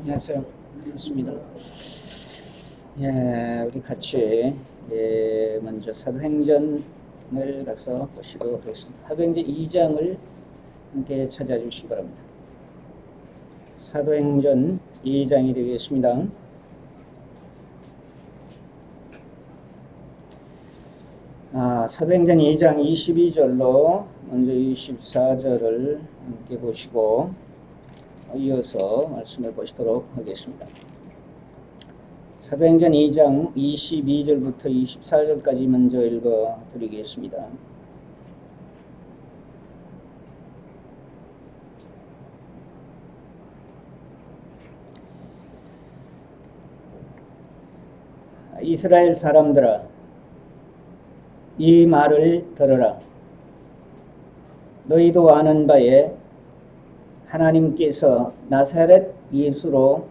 안녕하세요. 반갑습니다. 우리 같이 먼저 사도행전을 가서 보시도록 하겠습니다. 사도행전 2장을 함께 찾아주시기 바랍니다. 사도행전 2장이 되겠습니다. 사도행전 2장 22절로 먼저 24절을 함께 보시고 이어서 말씀을 보시도록 하겠습니다. 사도행전 2장 22절부터 24절까지 먼저 읽어 드리겠습니다. 이스라엘 사람들아, 이 말을 들으라. 너희도 아는 바에 하나님께서 나사렛 예수로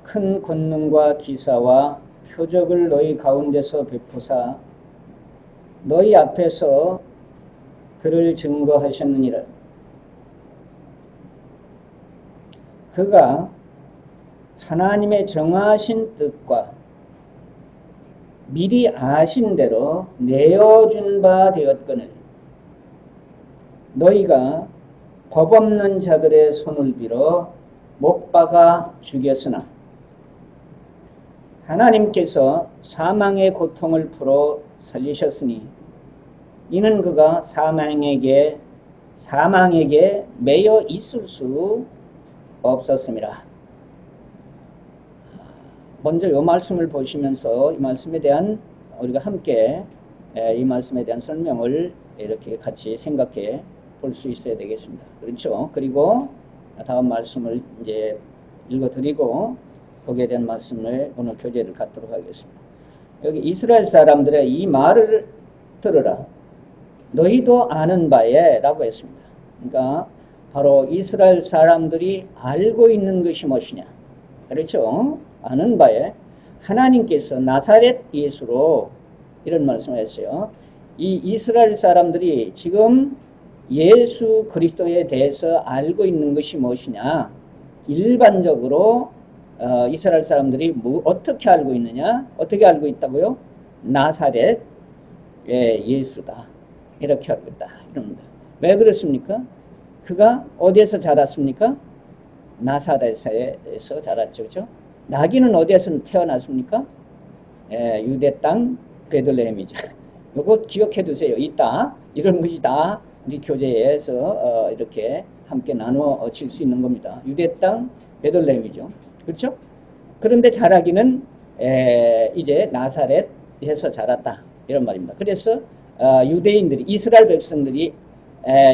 큰 권능과 기사와 표적을 너희 가운데서 베푸사 너희 앞에서 그를 증거하셨느니라. 그가 하나님의 정하신 뜻과 미리 아신 대로 내어준 바 되었거늘 너희가 법 없는 자들의 손을 빌어 못 박아 죽였으나 하나님께서 사망의 고통을 풀어 살리셨으니 이는 그가 사망에게 매여 있을 수 없었습니다. 먼저 이 말씀을 보시면서 이 말씀에 대한 우리가 함께 이 말씀에 대한 설명을 이렇게 같이 생각해 볼 수 있어야 되겠습니다. 그렇죠? 그리고 다음 말씀을 이제 읽어드리고 거기에 대한 말씀을 오늘 교재를 갖도록 하겠습니다. 여기 이스라엘 사람들의 이 말을 들으라. 너희도 아는 바에 라고 했습니다. 그러니까 바로 이스라엘 사람들이 알고 있는 것이 무엇이냐. 그렇죠? 아는 바에 하나님께서 나사렛 예수로 이런 말씀을 했어요. 이 이스라엘 사람들이 지금 예수 그리스도에 대해서 알고 있는 것이 무엇이냐. 일반적으로 이스라엘 사람들이 어떻게 알고 있느냐. 어떻게 알고 있다고요? 나사렛 예수다. 이렇게 알고 있다. 이럽니다. 왜 그렇습니까? 그가 어디에서 자랐습니까? 나사렛에서 자랐죠. 그렇죠? 나귀는 어디에서 태어났습니까? 유대 땅 베들레헴이죠. 이거 기억해 두세요. 이따 이런 것이 다 우리 교재에서 이렇게 함께 나누어질 수 있는 겁니다. 유대 땅 베들레헴이죠. 그렇죠? 그런데 자라기는 이제 나사렛에서 자랐다. 이런 말입니다. 그래서 유대인들이 이스라엘 백성들이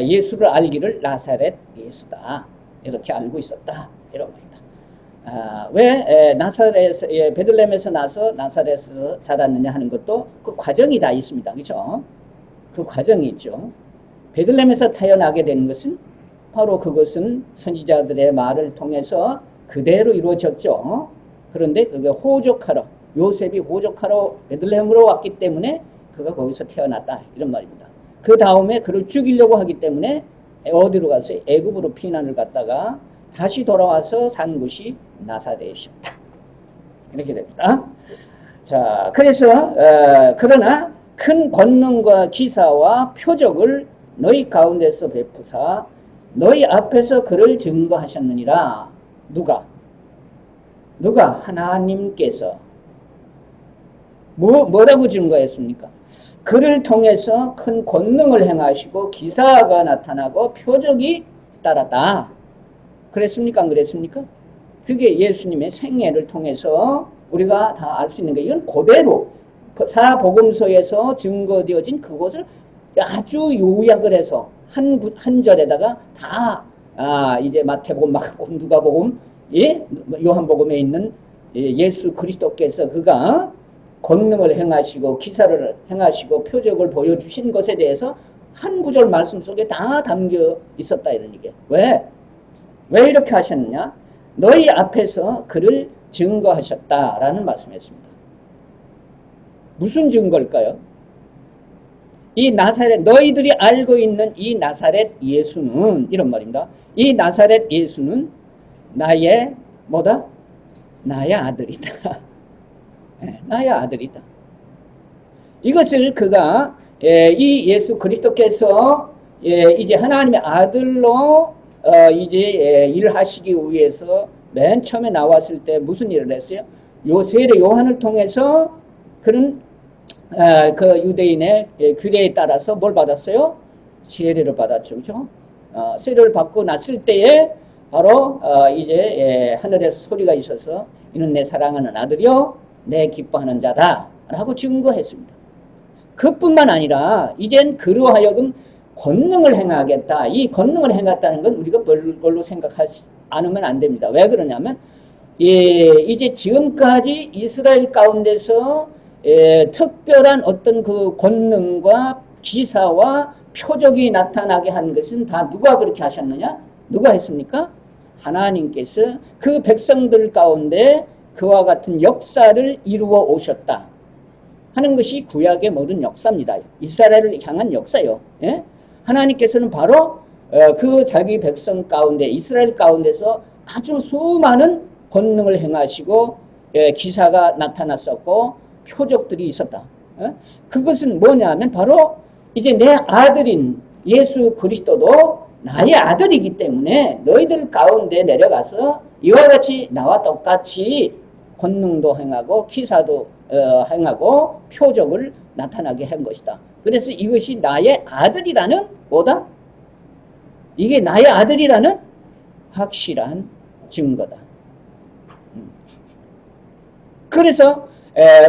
예수를 알기를 나사렛 예수다. 이렇게 알고 있었다. 이런 말입니다. 왜 나사렛 베들레헴에서 나서 나사렛에서 자랐느냐 하는 것도 그 과정이 다 있습니다. 그렇죠? 그 과정이 있죠. 베들레헴에서 태어나게 된 것은 바로 그것은 선지자들의 말을 통해서 그대로 이루어졌죠. 그런데 그게 호족하러 요셉이 호족하러 베들레헴으로 왔기 때문에 그가 거기서 태어났다. 이런 말입니다. 그 다음에 그를 죽이려고 하기 때문에 어디로 갔어요? 애굽으로 피난을 갔다가 다시 돌아와서 산 곳이 나사렛이었다. 이렇게 됩니다. 자, 그래서 그러나 큰 권능과 기사와 표적을 너희 가운데서 베푸사 너희 앞에서 그를 증거하셨느니라. 누가? 하나님께서 뭐라고 증거했습니까? 그를 통해서 큰 권능을 행하시고 기사가 나타나고 표적이 따랐다. 그랬습니까? 안 그랬습니까? 그게 예수님의 생애를 통해서 우리가 다 알 수 있는 거예요. 이건 그대로 사복음서에서 증거되어진 그것을 아주 요약을 해서 한 절에다가 다 이제 마태복음, 마가복음, 누가복음, 요한복음에 있는 예수 그리스도께서 그가 권능을 행하시고 기사를 행하시고 표적을 보여주신 것에 대해서 한 구절 말씀 속에 다 담겨 있었다 이런 얘기예요. 왜 이렇게 하셨느냐? 너희 앞에서 그를 증거하셨다라는 말씀이었습니다. 무슨 증거일까요? 이 나사렛, 너희들이 알고 있는 이 나사렛 예수는, 이런 말입니다. 이 나사렛 예수는 나의 뭐다? 나의 아들이다. 나의 아들이다. 이것을 그가 이 예수 그리스도께서 이제 하나님의 아들로 이제 일하시기 위해서 맨 처음에 나왔을 때 무슨 일을 했어요? 세례 요한을 통해서 그런 그 유대인의 규례에 따라서 뭘 받았어요? 세례를 받았죠. 그죠? 세례를 받고 났을 때에 바로 이제 하늘에서 소리가 있어서 이는 내 사랑하는 아들이요 내 기뻐하는 자다 라고 증거했습니다. 그뿐만 아니라 이젠 그로 하여금 권능을 행하겠다. 이 권능을 행했다는 건 우리가 뭘로 생각하지 않으면 안 됩니다. 왜 그러냐면 이제 지금까지 이스라엘 가운데서 특별한 어떤 그 권능과 기사와 표적이 나타나게 한 것은 다 누가 그렇게 하셨느냐? 누가 했습니까? 하나님께서 그 백성들 가운데 그와 같은 역사를 이루어 오셨다 하는 것이 구약의 모든 역사입니다. 이스라엘을 향한 역사요. 예? 하나님께서는 바로 그 자기 백성 가운데 이스라엘 가운데서 아주 수많은 권능을 행하시고 기사가 나타났었고 표적들이 있었다. 그것은 뭐냐면 바로 이제 내 아들인 예수 그리스도도 나의 아들이기 때문에 너희들 가운데 내려가서 이와 같이 나와 똑같이 권능도 행하고 기사도 행하고 표적을 나타나게 한 것이다. 그래서 이것이 나의 아들이라는 뭐다? 이게 나의 아들이라는 확실한 증거다. 그래서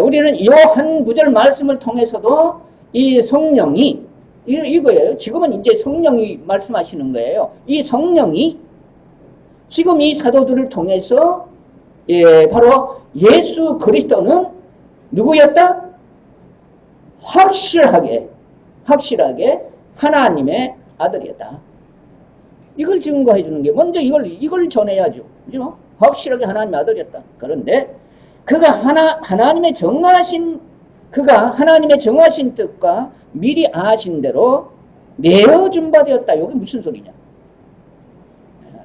우리는 이 한 구절 말씀을 통해서도 이 성령이 이거예요. 지금은 이제 성령이 말씀하시는 거예요. 이 성령이 지금 이 사도들을 통해서 바로 예수 그리스도는 누구였다? 확실하게 하나님의 아들이었다. 이걸 증거해 주는 게 먼저 이걸 전해야죠. 그죠? 확실하게 하나님의 아들이었다. 그런데 그가 하나님의 정하신 뜻과 미리 아신 대로 내어준 바 되었다. 이게 무슨 소리냐?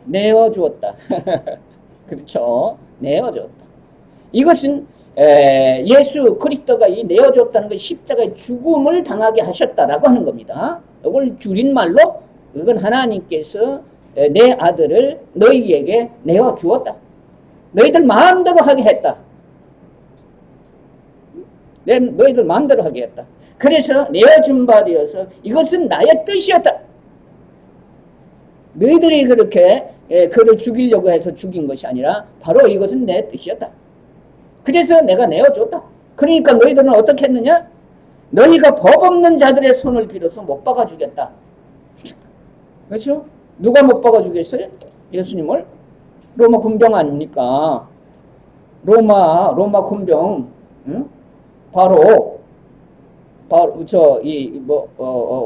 내어주었다. 그렇죠? 내어주었다. 이것은 예수 그리스도가 이 내어줬다는 건 십자가의 죽음을 당하게 하셨다라고 하는 겁니다. 이걸 줄임말로 이건 하나님께서 내 아들을 너희에게 내어주었다. 너희들 마음대로 하게 했다. 너희들 마음대로 하게 했다. 그래서 내어준 바 되어서 이것은 나의 뜻이었다. 너희들이 그렇게 그를 죽이려고 해서 죽인 것이 아니라 바로 이것은 내 뜻이었다. 그래서 내가 내어줬다. 그러니까 너희들은 어떻게 했느냐? 너희가 법 없는 자들의 손을 빌어서 못 박아 주겠다. 그렇죠? 누가 못 박아 주겠어요? 예수님을? 로마 군병 아닙니까? 로마 군병, 응? 바로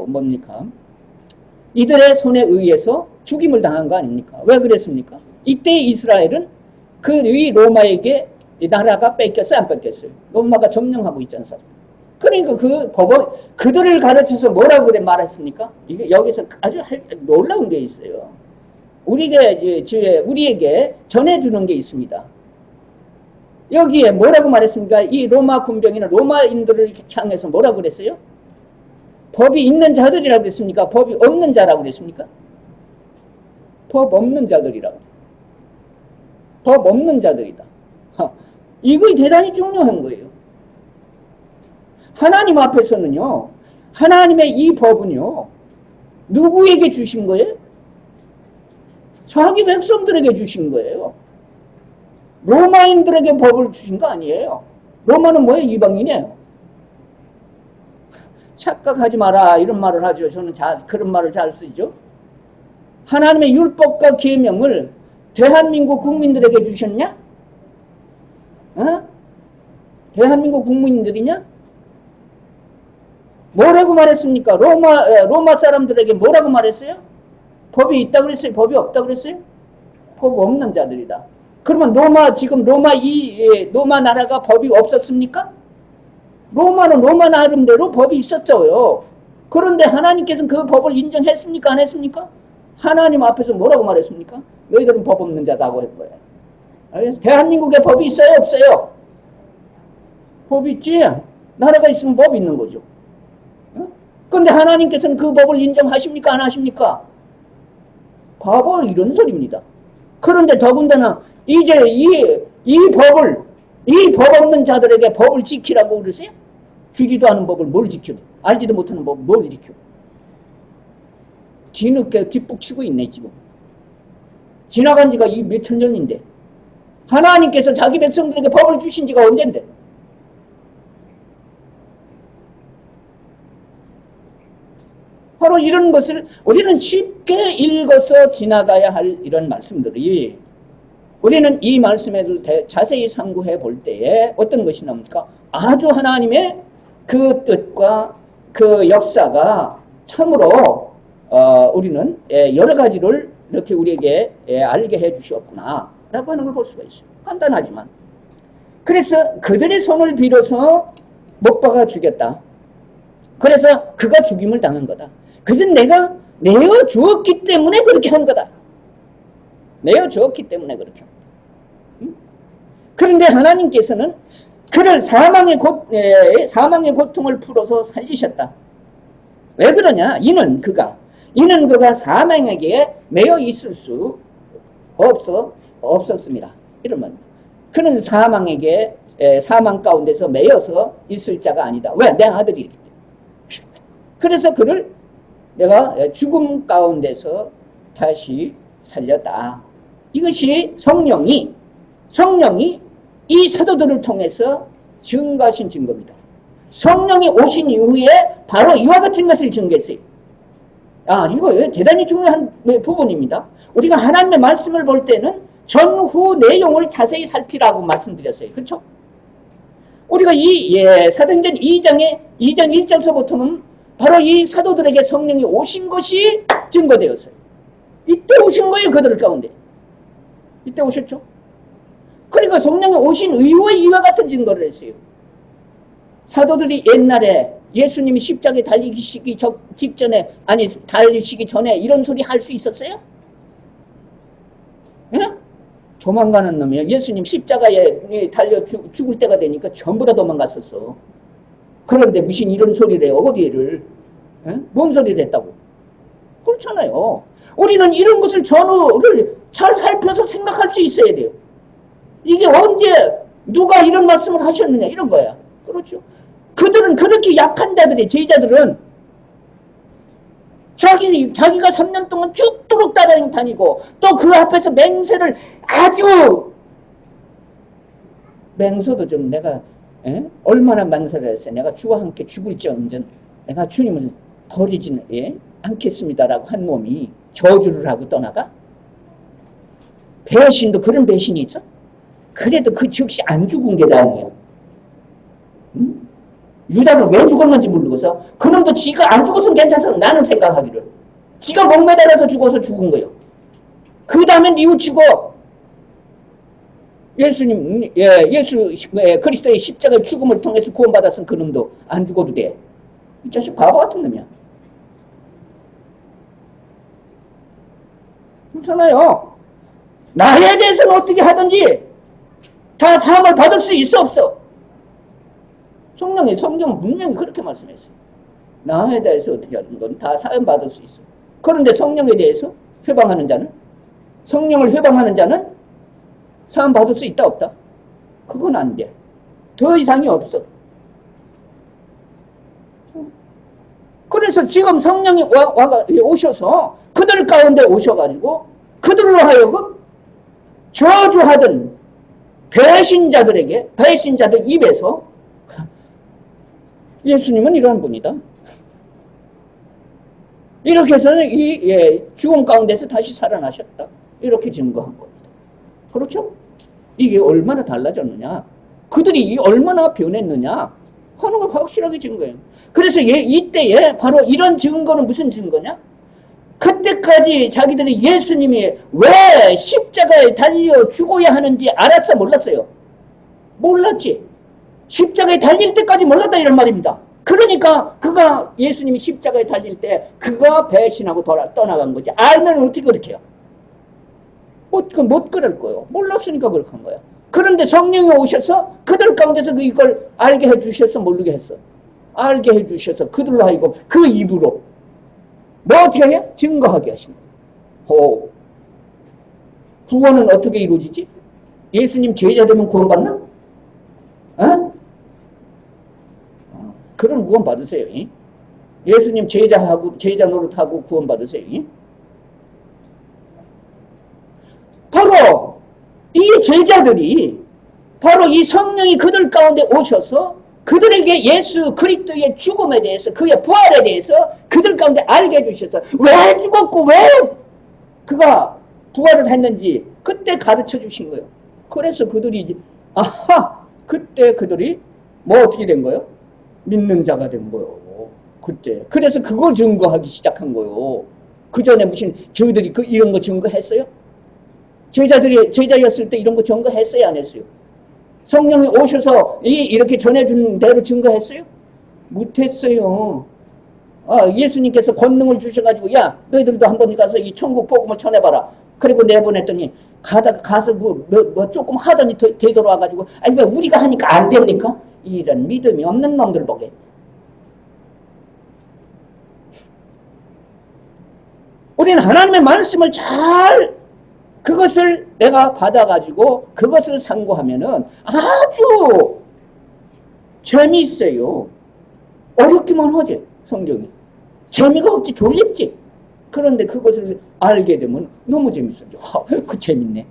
뭡니까? 이들의 손에 의해서 죽임을 당한 거 아닙니까? 왜 그랬습니까? 이때 이스라엘은 그 위 로마에게 이 나라가 뺏겼어요, 안 뺏겼어요? 로마가 점령하고 있지 않습니까? 그러니까 그 법은 그들을 가르쳐서 뭐라고 그래 말했습니까? 이게 여기서 아주 놀라운 게 있어요. 우리에게 전해주는 게 있습니다. 여기에 뭐라고 말했습니까? 이 로마 군병이나 로마인들을 향해서 뭐라고 그랬어요? 법이 있는 자들이라고 그랬습니까? 법이 없는 자라고 그랬습니까? 법 없는 자들이라고. 법 없는 자들이다. 이거 대단히 중요한 거예요. 하나님 앞에서는요, 하나님의 이 법은요, 누구에게 주신 거예요? 자기 백성들에게 주신 거예요. 로마인들에게 법을 주신 거 아니에요. 로마는 뭐예요? 이방인이에요. 착각하지 마라 이런 말을 하죠. 저는 그런 말을 잘 쓰죠. 하나님의 율법과 계명을 대한민국 국민들에게 주셨냐? 대한민국 국민들이냐? 뭐라고 말했습니까? 로마 사람들에게 뭐라고 말했어요? 법이 있다고 그랬어요? 법이 없다고 그랬어요? 법 없는 자들이다. 그러면 로마 나라가 법이 없었습니까? 로마는 로마 나름대로 법이 있었어요. 그런데 하나님께서는 그 법을 인정했습니까? 안 했습니까? 하나님 앞에서 뭐라고 말했습니까? 너희들은 법 없는 자다고 한 거예요. 알겠어요? 대한민국에 법이 있어요? 없어요? 법이 있지? 나라가 있으면 법이 있는 거죠. 그런데 하나님께서는 그 법을 인정하십니까? 안 하십니까? 바보, 이런 소리입니다. 그런데 더군다나 이제 이 법 없는 자들에게 법을 지키라고 그러세요? 주지도 않은 법을 뭘 지켜? 알지도 못하는 법을 뭘 지켜? 뒤늦게 뒷북치고 있네, 지금. 지나간 지가 이 몇천 년인데. 하나님께서 자기 백성들에게 법을 주신 지가 언젠데. 바로 이런 것을 우리는 쉽게 읽어서 지나가야 할 이런 말씀들이, 우리는 이 말씀을 자세히 상고해 볼 때에 어떤 것이 나옵니까? 아주 하나님의 그 뜻과 그 역사가 참으로 우리는 여러 가지를 이렇게 우리에게 알게 해 주셨구나 라고 하는 걸 볼 수가 있어요. 간단하지만. 그래서 그들의 손을 빌어서 못 박아 죽였다. 그래서 그가 죽임을 당한 거다. 그것은 내가 내어 주었기 때문에 그렇게 한 거다. 내어 주었기 때문에 그렇게 한 거다. 그런데 하나님께서는 그를 사망의 고통을 풀어서 살리셨다. 왜 그러냐? 이는 그가 사망에게 매여 있을 수 없었습니다. 이런 말입니다. 그는 사망 가운데서 매여서 있을 자가 아니다. 왜? 내 아들이기 때문에. 그래서 그를 내가 죽음 가운데서 다시 살렸다. 이것이 성령이 이 사도들을 통해서 증거하신 증거입니다. 성령이 오신 이후에 바로 이와 같은 것을 증거했어요. 이거 대단히 중요한 부분입니다. 우리가 하나님의 말씀을 볼 때는 전후 내용을 자세히 살피라고 말씀드렸어요. 그렇죠? 우리가 사도행전 2장 1절서부터는 바로 이 사도들에게 성령이 오신 것이 증거되었어요. 이때 오신 거예요, 그들 가운데. 이때 오셨죠? 그러니까 성령이 오신 이후에 이와 같은 증거를 했어요. 사도들이 옛날에 예수님이 십자가에 달리시기 직전에, 아니 달리시기 전에 이런 소리 할 수 있었어요? 예? 도망가는 놈이요. 예수님 십자가에 달려 죽을 때가 되니까 전부 다 도망갔었어. 그런데 무슨 이런 소리를 해요. 어디를? 에? 뭔 소리를 했다고? 그렇잖아요. 우리는 이런 것을 전후를 잘 살펴서 생각할 수 있어야 돼요. 이게 언제 누가 이런 말씀을 하셨느냐 이런 거야. 그렇죠. 그들은 그렇게 약한 자들이, 제자들은 자기가 3년 동안 죽도록 따라다니고 또 그 앞에서 맹세를 아주 맹세도 좀 내가 얼마나 맹세를 했어요. 내가 주와 함께 죽을지언정 내가 주님을 버리지는 않겠습니다라고 한 놈이 저주를 하고 떠나가? 배신도 그런 배신이 있어? 그래도 그 즉시 안 죽은 게 다행이에요. 응? 유다를 왜 죽었는지 모르고서 그놈도 지가 안 죽었으면 괜찮아. 나는 생각하기를 지가 목매달아서 죽어서 죽은 거예요. 그 다음에 뉘우치고 예수 그리스도의 십자가의 죽음을 통해서 구원받았은 그놈도 안 죽어도 돼. 이 자식 바보 같은 놈이야. 그렇잖아요. 나에 대해서는 어떻게 하든지 다 사함을 받을 수 있어 없어? 성경은 분명히 그렇게 말씀했어요. 나에 대해서 어떻게 하든 건 다 사함 받을 수 있어. 그런데 성령에 대해서 회방하는 자는, 성령을 회방하는 자는 사함 받을 수 있다 없다? 그건 안 돼. 더 이상이 없어. 그래서 지금 성령이 오셔서 그들 가운데 오셔가지고 그들로 하여금 저주하던 배신자들 입에서 예수님은 이런 분이다. 이렇게 해서 죽음 가운데서 다시 살아나셨다. 이렇게 증거한 겁니다. 그렇죠? 이게 얼마나 달라졌느냐, 그들이 얼마나 변했느냐 하는 걸 확실하게 증거해요. 그래서 이때에 바로 이런 증거는 무슨 증거냐? 그때까지 자기들이 예수님이 왜 십자가에 달려 죽어야 하는지 알았어, 몰랐어요? 몰랐지. 십자가에 달릴 때까지 몰랐다 이런 말입니다. 그러니까 그가 예수님이 십자가에 달릴 때 그가 배신하고 떠나간 거지. 알면 어떻게 그렇게 해요? 못 그럴 거예요. 몰랐으니까 그렇게 한 거야. 그런데 성령이 오셔서 그들 가운데서 이걸 알게 해주셔서 모르게 했어. 알게 해주셔서 그들로 하여금 그 입으로 뭐 어떻게 해? 증거하게 하신 거예요. 구원은 어떻게 이루어지지? 예수님 제자 되면 구원받나? 어? 그런 구원 받으세요. 예수님 제자 노릇하고 구원 받으세요. 바로 이 제자들이 바로 이 성령이 그들 가운데 오셔서 그들에게 예수 그리스도의 죽음에 대해서 그의 부활에 대해서 그들 가운데 알게 해주셔서 왜 죽었고 왜 그가 부활을 했는지 그때 가르쳐 주신 거예요. 그래서 그들이 아하 그때 그들이 뭐 어떻게 된 거예요? 믿는 자가 된 거예요. 그때 그래서 그걸 증거하기 시작한 거예요. 그 전에 무슨 저희들이 이런 거 증거했어요? 제자였을 때 이런 거 증거했어요? 안 했어요? 성령이 오셔서 이렇게 전해준 대로 증거했어요? 못했어요. 예수님께서 권능을 주셔가지고 야 너희들도 한번 가서 이 천국 복음을 전해봐라. 그리고 내보냈더니 가서 뭐 조금 하더니 되돌아와가지고 아니 왜 우리가 하니까 안 됩니까? 이런 믿음이 없는 놈들 보게. 우리는 하나님의 말씀을 그것을 내가 받아가지고 그것을 상고하면은 아주 재미있어요. 어렵기만 하지 성경이. 재미가 없지 졸립지. 그런데 그것을 알게 되면 너무 재밌어요. 그 재밌네.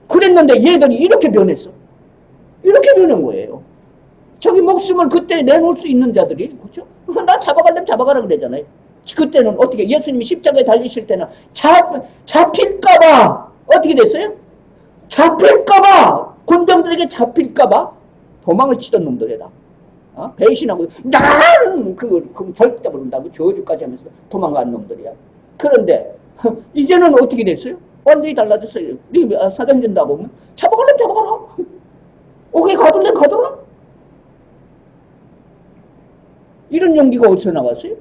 그랬는데 얘들이 이렇게 변했어. 이렇게 변한 거예요. 자기 목숨을 그때 내놓을 수 있는 자들이 그렇죠? 나 잡아가려면 잡아가라 그러잖아요. 그때는 어떻게 예수님이 십자가에 달리실 때는 잡힐까봐 어떻게 됐어요? 잡힐까봐 군병들에게 잡힐까봐 도망을 치던 놈들이다. 배신하고 나는 그 절대 모른다고 저주까지 하면서 도망가는 놈들이야. 그런데 이제는 어떻게 됐어요? 완전히 달라졌어요. 사도행전 다 보면 잡아가려면 잡아가라. 오케이 가둘래 가둬라. 이런 용기가 어디서 나왔어요?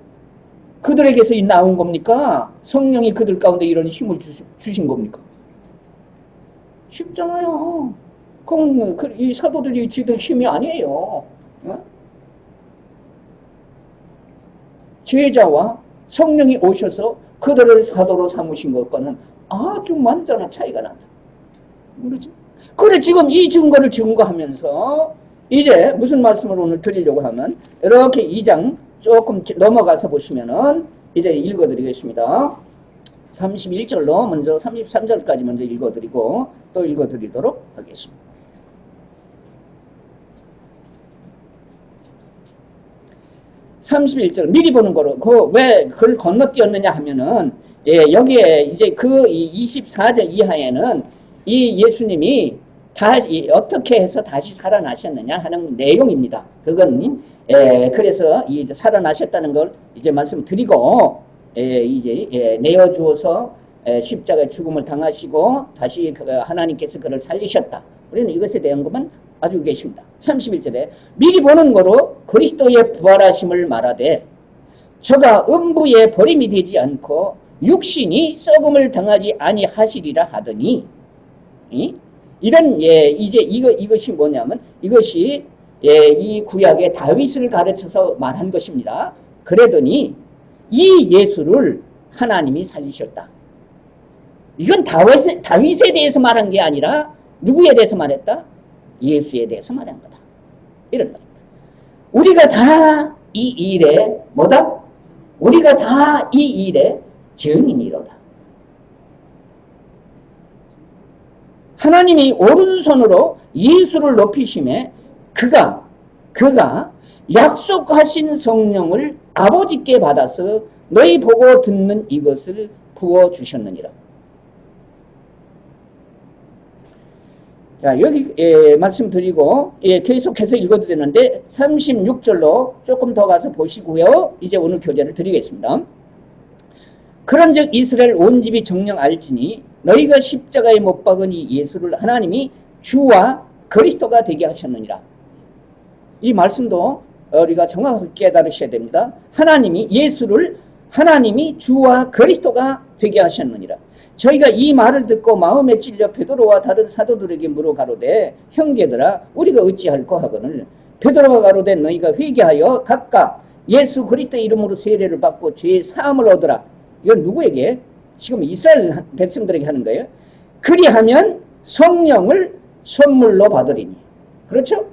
그들에게서 나온 겁니까? 성령이 그들 가운데 이런 힘을 주신 겁니까? 쉽잖아요. 그럼 이 사도들이 지들 힘이 아니에요. 제자와 성령이 오셔서 그들을 사도로 삼으신 것과는 아주 완전한 차이가 난다. 그렇지? 그래 지금 이 증거를 증거하면서 이제 무슨 말씀을 오늘 드리려고 하면 이렇게 2장 조금 넘어가서 보시면은 이제 읽어드리겠습니다. 31절로 먼저 33절까지 먼저 읽어드리고 또 읽어드리도록 하겠습니다. 31절 미리 보는 거로 왜 그걸 건너뛰었느냐 하면은 여기에 이제 그 24절 이하에는 이 예수님이 어떻게 해서 다시 살아나셨느냐 하는 내용입니다. 그건 그래서 이제 살아나셨다는 걸 이제 말씀드리고 이제 내어주어서 십자가의 죽음을 당하시고 다시 하나님께서 그를 살리셨다. 우리는 이것에 대한 것만 알고 계십니다. 31절에 미리 보는 거로 그리스도의 부활하심을 말하되 저가 음부에 버림이 되지 않고 육신이 썩음을 당하지 아니하시리라 하더니 이런 이제 이것이 뭐냐면 이것이 이 구약의 다윗을 가르쳐서 말한 것입니다. 그러더니 이 예수를 하나님이 살리셨다. 이건 다윗에 대해서 말한 게 아니라 누구에 대해서 말했다? 예수에 대해서 말한 거다. 이런 겁니다. 우리가 다 이 일에 뭐다? 우리가 다 이 일에 증인이로다. 하나님이 오른손으로 예수를 높이심에 그가 약속하신 성령을 아버지께 받아서 너희 보고 듣는 이것을 부어주셨느니라. 자, 여기 말씀드리고 계속해서 읽어도 되는데 36절로 조금 더 가서 보시고요. 이제 오늘 교재를 드리겠습니다. 그런즉 이스라엘 온 집이 정녕 알지니 너희가 십자가에 못 박은 이 예수를 하나님이 주와 그리스도가 되게 하셨느니라. 이 말씀도 우리가 정확하게 깨달으셔야 됩니다. 예수를 하나님이 주와 그리스도가 되게 하셨느니라. 저희가 이 말을 듣고 마음에 찔려 베드로와 다른 사도들에게 물어 가로되 형제들아 우리가 어찌할꼬 하거늘 베드로가 가로되 너희가 회개하여 각각 예수 그리스도 이름으로 세례를 받고 죄의 사함을 얻으라. 이건 누구에게? 지금 이스라엘 백성들에게 하는 거예요. 그리하면 성령을 선물로 받으리니. 그렇죠?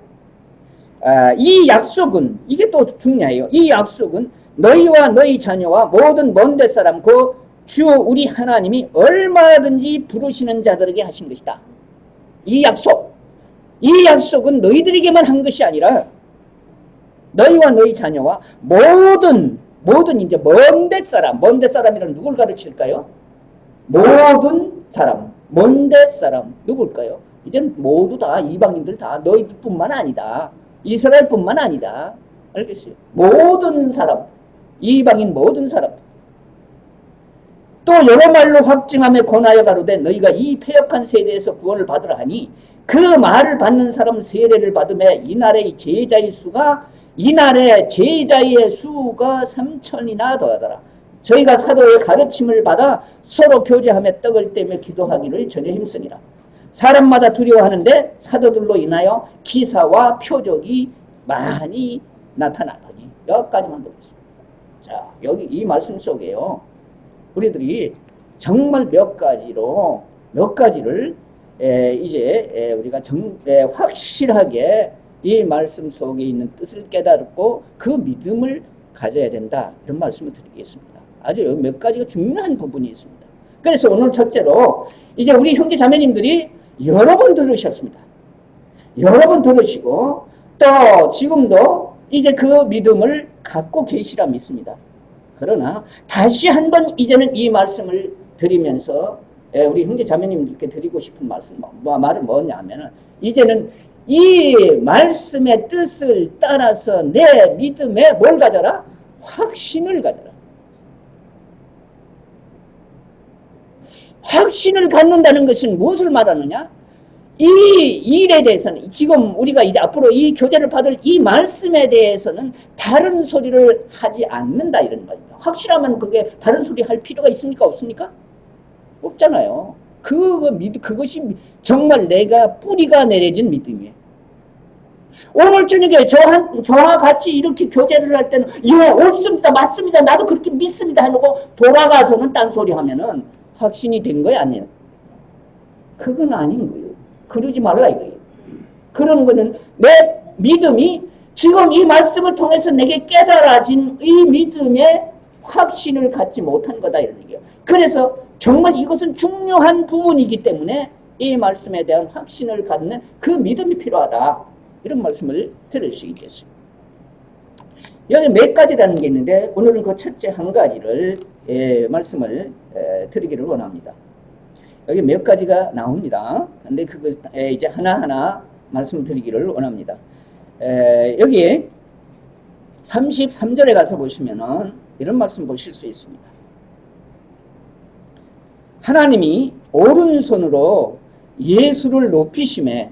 이 약속은, 이게 또 중요해요. 이 약속은 너희와 너희 자녀와 모든 먼데 사람 그 주 우리 하나님이 얼마든지 부르시는 자들에게 하신 것이다. 이 약속은 너희들에게만 한 것이 아니라 너희와 너희 자녀와 모든 이제 먼데 사람이란 누굴 가르칠까요? 모든 사람, 먼데 사람 누굴까요? 이제는 모두 다 이방인들 다 너희뿐만 아니다. 이스라엘뿐만 아니다. 알겠어요? 모든 사람, 이방인 모든 사람. 또 여러 말로 확증하며 권하여 가로되 너희가 이 패역한 세대에서 구원을 받으라 하니 그 말을 받는 사람 세례를 받음에 이날의 제자의 수가 3,000이나 더하더라. 저희가 사도의 가르침을 받아 서로 교제하며 떡을 떼며 기도하기를 전혀 힘쓰니라. 사람마다 두려워하는데 사도들로 인하여 기사와 표적이 많이 나타나더니. 여기까지만 보겠습니다. 자, 여기 이 말씀 속에요. 우리들이 정말 몇 가지를 이제 우리가 확실하게 이 말씀 속에 있는 뜻을 깨닫고 그 믿음을 가져야 된다. 이런 말씀을 드리겠습니다. 아주 몇 가지가 중요한 부분이 있습니다. 그래서 오늘 첫째로 이제 우리 형제 자매님들이 여러 번 들으셨습니다. 여러 번 들으시고 또 지금도 이제 그 믿음을 갖고 계시라 믿습니다. 그러나 다시 한번 이제는 이 말씀을 드리면서 우리 형제 자매님들께 드리고 싶은 말은 뭐냐면은 이제는 이 말씀의 뜻을 따라서 내 믿음에 뭘 가져라? 확신을 가져라. 확신을 갖는다는 것은 무엇을 말하느냐? 이 일에 대해서는 지금 우리가 이제 앞으로 이 교제를 받을 이 말씀에 대해서는 다른 소리를 하지 않는다 이런 말입니다. 확실하면 그게 다른 소리 할 필요가 있습니까? 없습니까? 없잖아요. 그것이 정말 내가 뿌리가 내려진 믿음이에요. 오늘 저녁에 저와 같이 이렇게 교제를 할 때는 옳습니다, 맞습니다, 나도 그렇게 믿습니다 해놓고 돌아가서는 딴소리 하면은 확신이 된 거야 아니에요? 그건 아닌 거예요. 그러지 말라 이거예요. 그런 거는 내 믿음이 지금 이 말씀을 통해서 내게 깨달아진 이 믿음의 확신을 갖지 못한 거다 이런 얘기예요. 그래서 정말 이것은 중요한 부분이기 때문에 이 말씀에 대한 확신을 갖는 그 믿음이 필요하다. 이런 말씀을 드릴 수 있겠어요. 여기 몇 가지라는 게 있는데 오늘은 그 첫째 한 가지를 말씀을 드리기를 원합니다. 여기 몇 가지가 나옵니다. 근데 그거 이제 하나하나 말씀을 드리기를 원합니다. 여기 33절에 가서 보시면은 이런 말씀 보실 수 있습니다. 하나님이 오른손으로 예수를 높이심에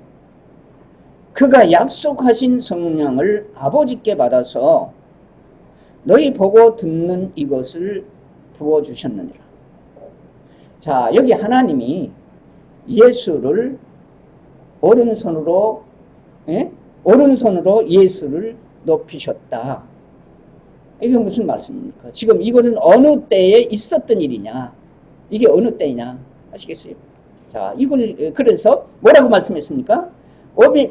그가 약속하신 성령을 아버지께 받아서 너희 보고 듣는 이것을 부어주셨느니라. 자, 여기 하나님이 예수를 오른손으로 예수를 높이셨다. 이게 무슨 말씀입니까? 지금 이것은 어느 때에 있었던 일이냐? 이게 어느 때이냐? 아시겠어요? 자, 이걸 그래서 뭐라고 말씀했습니까?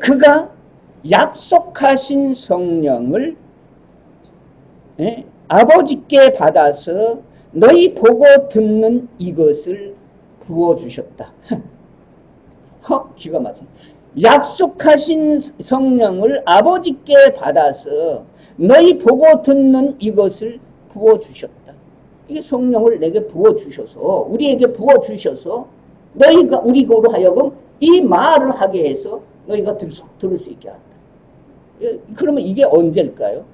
그가 약속하신 성령을 아버지께 받아서 너희 보고 듣는 이것을 부어주셨다. 기가 막혀. 약속하신 성령을 아버지께 받아서 너희 보고 듣는 이것을 부어주셨다. 이게 성령을 내게 부어주셔서 우리에게 부어주셔서 너희가 우리로 하여금 이 말을 하게 해서 너희가 들을 수 있게 한다. 그러면 이게 언제일까요?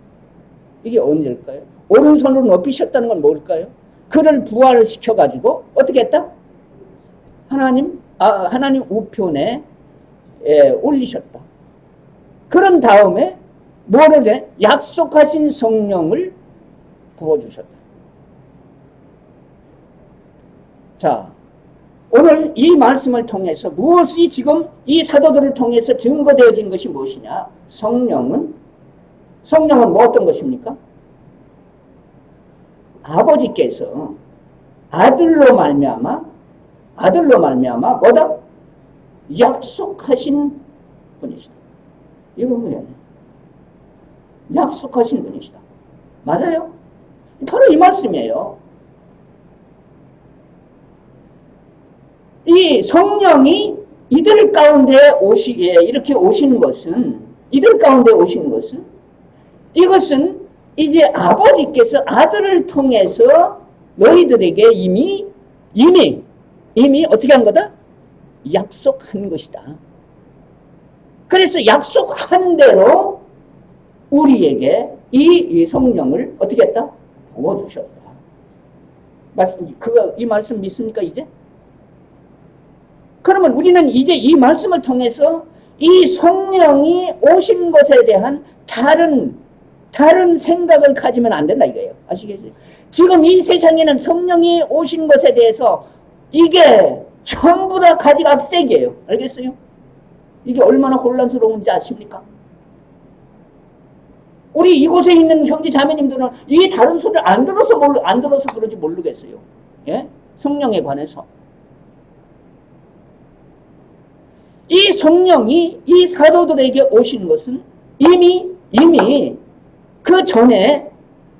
이게 언제일까요? 오른손으로 높이셨다는 건 뭘까요? 그를 부활을 시켜가지고 어떻게 했다? 하나님 우편에 올리셨다. 그런 다음에 뭐를 해? 약속하신 성령을 부어주셨다. 자, 오늘 이 말씀을 통해서 무엇이 지금 이 사도들을 통해서 증거되어진 것이 무엇이냐? 성령은 뭐 어떤 것입니까? 아버지께서 아들로 말미암아 뭐다? 약속하신 분이시다. 이거 뭐야? 약속하신 분이시다. 맞아요? 바로 이 말씀이에요. 이 성령이 이들 가운데 이렇게 오시는 것은, 이것은 이제 아버지께서 아들을 통해서 너희들에게 이미 어떻게 한 거다? 약속한 것이다. 그래서 약속한 대로 우리에게 이 성령을 어떻게 했다? 부어주셨다. 이 말씀 믿습니까, 이제? 그러면 우리는 이제 이 말씀을 통해서 이 성령이 오신 것에 대한 다른 생각을 가지면 안 된다 이거예요. 아시겠어요? 지금 이 세상에는 성령이 오신 것에 대해서 이게 전부 다 가지각색이에요. 알겠어요? 이게 얼마나 혼란스러운지 아십니까? 우리 이곳에 있는 형제 자매님들은 이 다른 소리를 안 들어서 그런지 모르겠어요. 예? 성령에 관해서. 이 성령이 이 사도들에게 오신 것은 이미 그 전에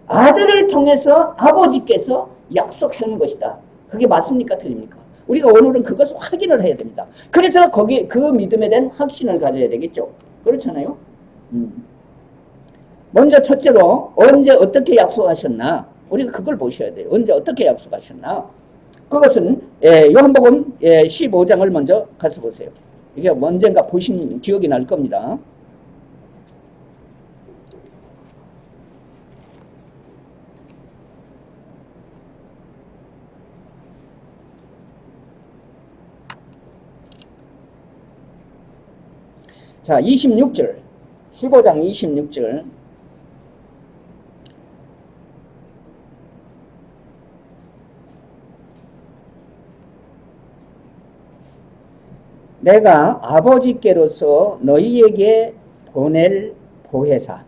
아들을 통해서 아버지께서 약속한 것이다. 그게 맞습니까? 틀립니까? 우리가 오늘은 그것을 확인을 해야 됩니다. 그래서 그 믿음에 대한 확신을 가져야 되겠죠. 그렇잖아요? 먼저 첫째로 언제 어떻게 약속하셨나? 우리가 그걸 보셔야 돼요. 언제 어떻게 약속하셨나? 그것은 요한복음 15장을 먼저 가서 보세요. 이게 언젠가 보신 기억이 날 겁니다. 자, 26절. 15장 26절. 내가 아버지께로서 너희에게 보낼 보혜사.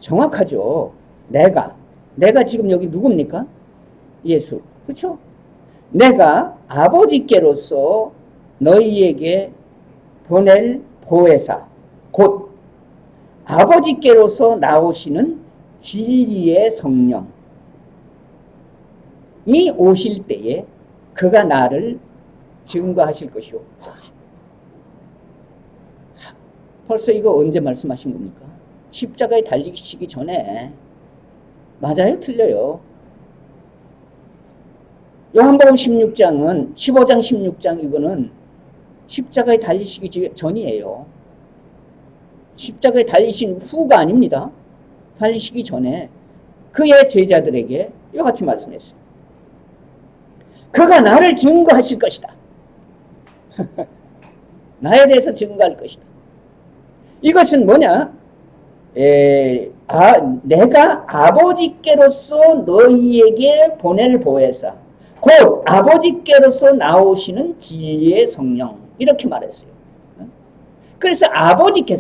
정확하죠. 내가 지금 여기 누굽니까? 예수. 그렇죠? 내가 아버지께로서 너희에게 보낼 보혜사. 곧 아버지께로서 나오시는 진리의 성령이 오실 때에 그가 나를 증거하실 것이오. 벌써 이거 언제 말씀하신 겁니까? 십자가에 달리시기 전에. 맞아요? 틀려요? 요한복음 15장 16장 이거는 십자가에 달리시기 전이에요. 십자가에 달리신 후가 아닙니다. 달리시기 전에 그의 제자들에게 이와 같이 말씀했어요. 그가 나를 증거하실 것이다. 나에 대해서 증거할 것이다. 이것은 뭐냐? 내가 아버지께로서 너희에게 보낼 보혜사, 곧 아버지께로서 나오시는 진리의 성령, 이렇게 말했어요. 그래서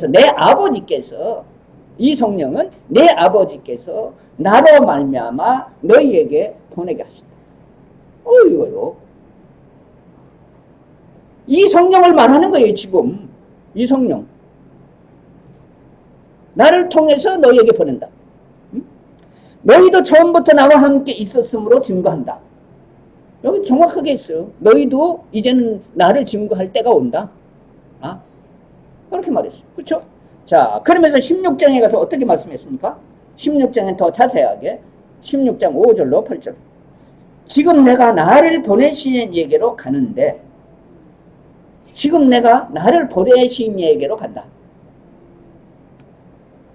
내 아버지께서 이 성령은 내 아버지께서 나로 말미암아 너희에게 보내게 하신다. 이거요. 이 성령을 말하는 거예요, 지금. 이 성령. 나를 통해서 너희에게 보낸다. 너희도 처음부터 나와 함께 있었으므로 증거한다. 여기 정확하게 있어요. 너희도 이제는 나를 증거할 때가 온다. 그렇게 말했어요. 그렇죠? 자, 그러면서 16장에 가서 어떻게 말씀했습니까? 16장에 더 자세하게 16장 5절로 8절. 지금 내가 나를 보내신 이에게로 가는데, 지금 내가 나를 보내신 이에게로 간다.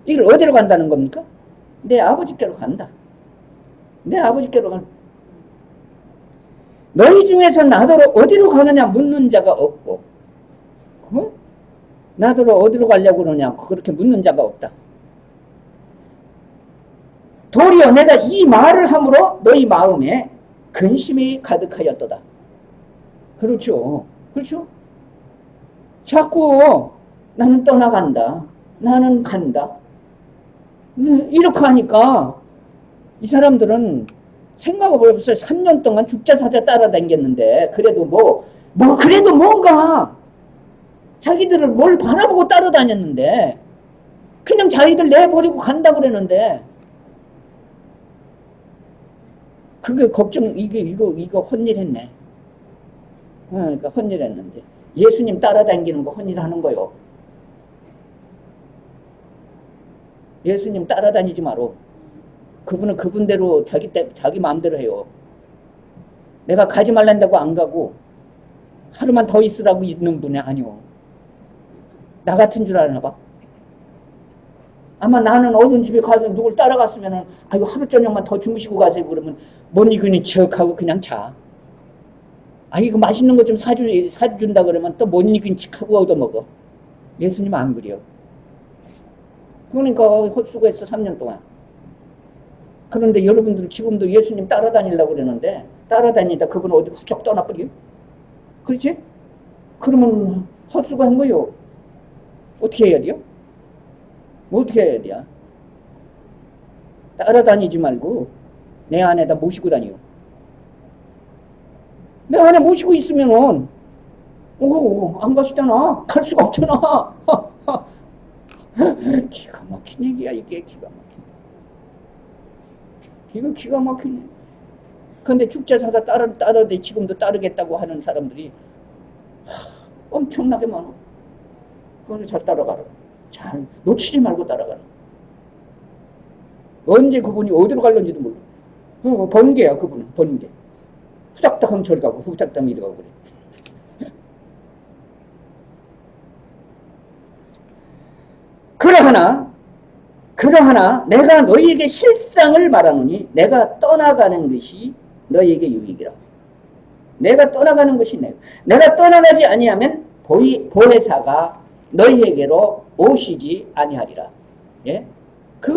이걸 어디로 간다는 겁니까? 내 아버지께로 간다. 내 아버지께로 간다. 너희 중에서 나더러 어디로 가느냐 묻는 자가 없고, 나더러 어디로 가려고 그러냐 그렇게 묻는 자가 없다. 도리어 내가 이 말을 함으로 너희 마음에 근심이 가득하였도다. 그렇죠. 그렇죠. 자꾸 나는 떠나간다. 나는 간다. 이렇게 하니까 이 사람들은 생각을 해보세요. 3년 동안 죽자 사자 따라다녔는데 그래도 그래도 뭔가 자기들을 뭘 바라보고 따라다녔는데 그냥 자기들 내버리고 간다 그러는데 그게 걱정 이거 헛일했네. 그러니까 헛일했는데 예수님 따라다니는 거 헛일하는 거요. 예수님 따라다니지 마라. 그분은 그분대로 자기 마음대로 해요. 내가 가지 말란다고 안 가고 하루만 더 있으라고 있는 분이 아니오. 나 같은 줄 아나 봐. 아마 나는 어느 집에 가서 누굴 따라갔으면은 아유 하루 저녁만 더 주무시고 가세요 그러면 못 익으니 척하고 그냥 자. 아 이거 맛있는 거 좀 사준다 그러면 또 못 익은 척하고 얻어먹어. 예수님 안 그래요. 그러니까 헛수고했어 3년 동안. 그런데 여러분들 지금도 예수님 따라다니려고 그러는데 따라다니다 그분 어디 훌쩍 떠나버려? 그렇지? 그러면 헛수고한 거요. 어떻게 해야 돼요? 어떻게 해야 돼요? 따라다니지 말고 내 안에다 모시고 다니요. 내 안에 모시고 있으면은 안 가시잖아. 갈 수가 없잖아. 기가 막힌 얘기야 이게. 기가 막힌. 이거 기가 막히네. 그런데 축제사다 따르되 지금도 따르겠다고 하는 사람들이 엄청나게 많아. 그걸 잘 따라가라. 잘 놓치지 말고 따라가라. 언제 그분이 어디로 갈는지도 몰라. 번개야 그분은 번개. 후닥닥 하면 저리 가고 후닥닥 하면 이리 가고 그래. 그러하나 내가 너희에게 실상을 말하노니 내가 떠나가는 것이 너희에게 유익이라. 내가 떠나가는 것이 내가 떠나가지 아니하면 보혜사가 너희에게로 오시지 아니하리라. 예?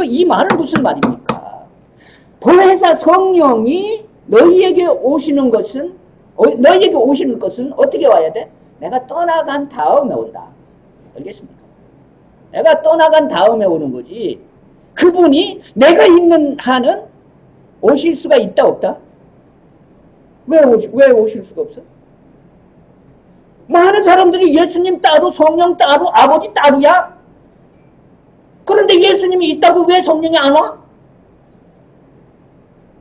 이 말은 무슨 말입니까? 보혜사 성령이 너희에게 오시는 것은 어떻게 와야 돼? 내가 떠나간 다음에 온다. 알겠습니까? 내가 떠나간 다음에 오는 거지. 그분이 내가 있는 한은 오실 수가 있다 없다? 왜 오실 수가 없어? 많은 사람들이 예수님 따로 성령 따로 아버지 따로야? 그런데 예수님이 있다고 왜 성령이 안 와?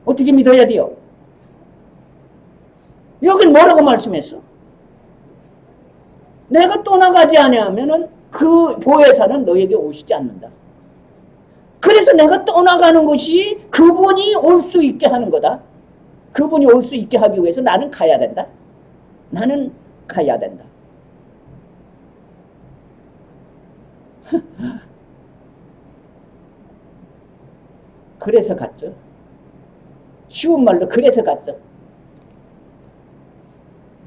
어떻게 믿어야 돼요? 여긴 뭐라고 말씀했어? 내가 떠나가지 아니하면은 그 보혜사는 너에게 오시지 않는다. 그래서 내가 떠나가는 것이 그분이 올 수 있게 하는 거다. 그분이 올 수 있게 하기 위해서 나는 가야 된다. 나는 가야 된다. 그래서 갔죠. 쉬운 말로 그래서 갔죠.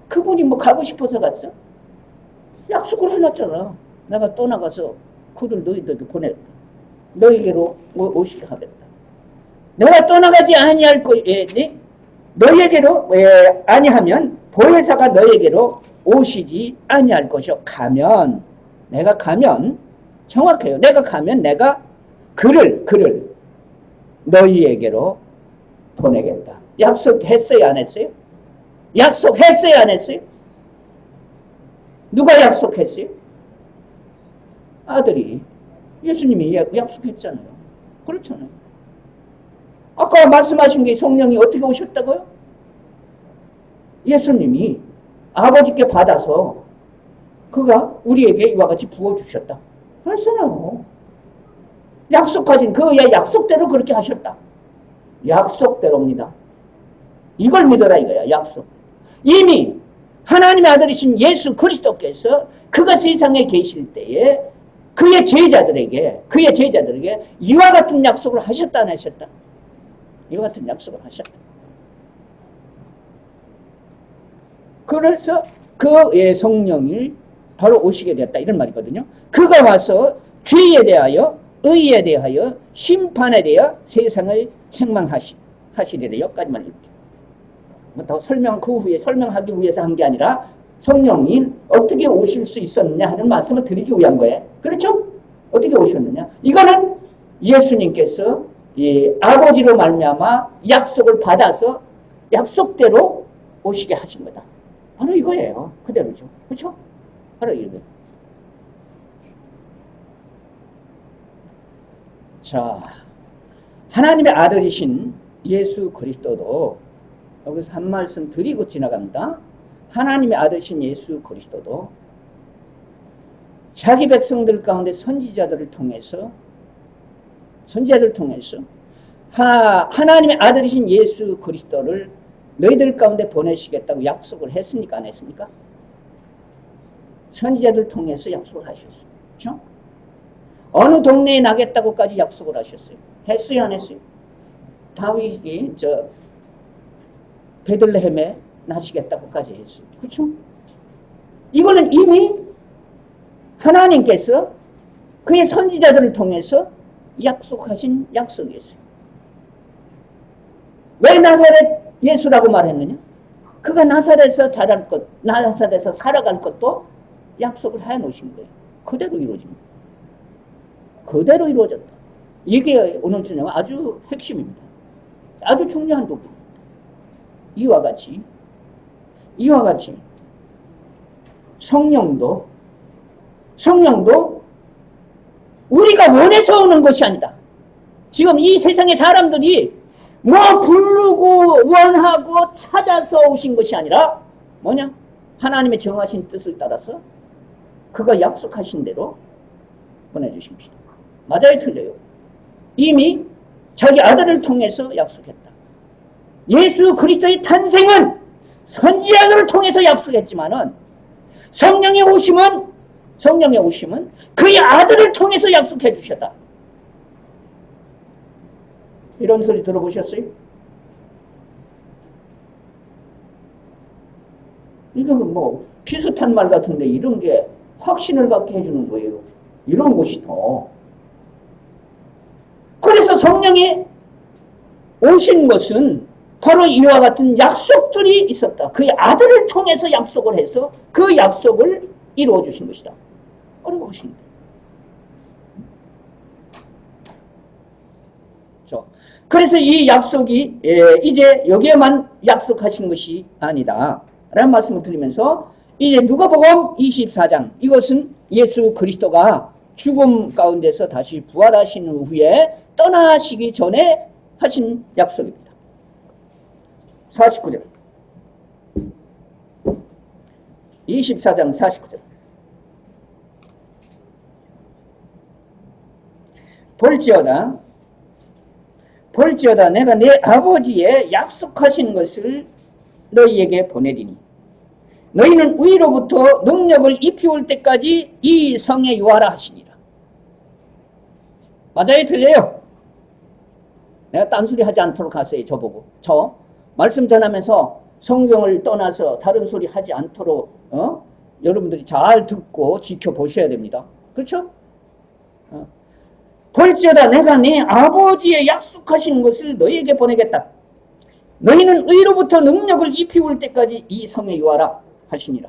그분이 가고 싶어서 갔어? 약속을 해놨잖아. 내가 떠나가서 그를 너희들에게 보냈다. 너희에게로 오시게 하겠다. 내가 떠나가지 아니할 것이니 너희에게로 아니하면 보혜사가 너희에게로 오시지 아니할 것이요. 내가 가면 정확해요. 내가 가면 내가 그를 너희에게로 보내겠다. 약속했어요 안 했어요? 약속했어요 안 했어요? 누가 약속했어요? 아들이. 예수님이 약속했잖아요. 그렇잖아요. 아까 말씀하신 게 성령이 어떻게 오셨다고요? 예수님이 아버지께 받아서 그가 우리에게 이와 같이 부어주셨다. 그랬잖아요. 약속하신 약속대로 그렇게 하셨다. 약속대로입니다. 이걸 믿어라 이거야. 약속. 이미 하나님의 아들이신 예수 그리스도께서 그가 세상에 계실 때에 그의 제자들에게 이와 같은 약속을 하셨다 안 하셨다? 이와 같은 약속을 하셨다. 그래서 그의 성령이 바로 오시게 되었다 이런 말이거든요. 그가 와서 죄에 대하여 의에 대하여 심판에 대하여 세상을 책망하시리라. 여기까지만 이렇게. 더 그 후에 설명하기 위해서 한 게 아니라 성령이 어떻게 오실 수 있었느냐 하는 말씀을 드리기 위한 거예요. 그렇죠? 어떻게 오셨느냐? 이거는 예수님께서 이 아버지로 말미암아 약속을 받아서 약속대로 오시게 하신 거다. 바로 이거예요. 그대로죠. 그렇죠? 바로 이거예요. 자, 하나님의 아들이신 예수 그리스도도 여기서 한 말씀 드리고 지나갑니다. 하나님의 아들이신 예수 그리스도도 자기 백성들 가운데 선지자들을 통해서 하나님의 아들이신 예수 그리스도를 너희들 가운데 보내시겠다고 약속을 했습니까? 안 했습니까? 선지자들 통해서 약속을 하셨어요. 그렇죠? 어느 동네에 나겠다고까지 약속을 하셨어요. 했어요? 안 했어요? 다윗이 베들레헴에 나시겠다고까지 했어요. 그렇죠? 이거는 이미 하나님께서 그의 선지자들을 통해서 약속하신 약속이었어요. 왜 나사렛 예수라고 말했느냐? 그가 나사렛에서 자랄 것, 나사렛에서 살아갈 것도 약속을 해놓으신 거예요. 그대로 이루어집니다. 그대로 이루어졌다. 이게 오늘 저녁 아주 핵심입니다. 아주 중요한 부분입니다. 이와 같이 성령도 우리가 원해서 오는 것이 아니다. 지금 이 세상의 사람들이 뭐 부르고 원하고 찾아서 오신 것이 아니라 뭐냐? 하나님의 정하신 뜻을 따라서 그가 약속하신 대로 보내주신 것이다. 맞아요? 틀려요? 이미 자기 아들을 통해서 약속했다. 예수 그리스도의 탄생은 선지자들을 통해서 약속했지만은 성령의 오심은 그의 아들을 통해서 약속해 주셨다. 이런 소리 들어보셨어요? 이건 뭐 비슷한 말 같은데 이런 게 확신을 갖게 해주는 거예요. 이런 것이 더. 그래서 성령이 오신 것은 바로 이와 같은 약속들이 있었다. 그의 아들을 통해서 약속을 해서 그 약속을 이루어 주신 것이다. 어려우십니다. 그래서 이 약속이 이제 여기에만 약속하신 것이 아니다 라는 말씀을 드리면서 이제 누가복음 24장, 이것은 예수 그리스도가 죽음 가운데서 다시 부활하신 후에 떠나시기 전에 하신 약속입니다. 49절 24장 49절 볼지어다 내가 내 아버지의 약속하신 것을 너희에게 보내리니 너희는 위로부터 능력을 입히올 때까지 이 성에 유하라 하시니라. 맞아요? 틀려요? 내가 딴소리 하지 않도록 하세요. 저보고. 저 말씀 전하면서 성경을 떠나서 다른 소리 하지 않도록 여러분들이 잘 듣고 지켜보셔야 됩니다. 그렇죠? 볼지어다 내가 네 아버지의 약속하신 것을 너희에게 보내겠다. 너희는 의로부터 능력을 입히올 때까지 이 성에 유하라 하시니라.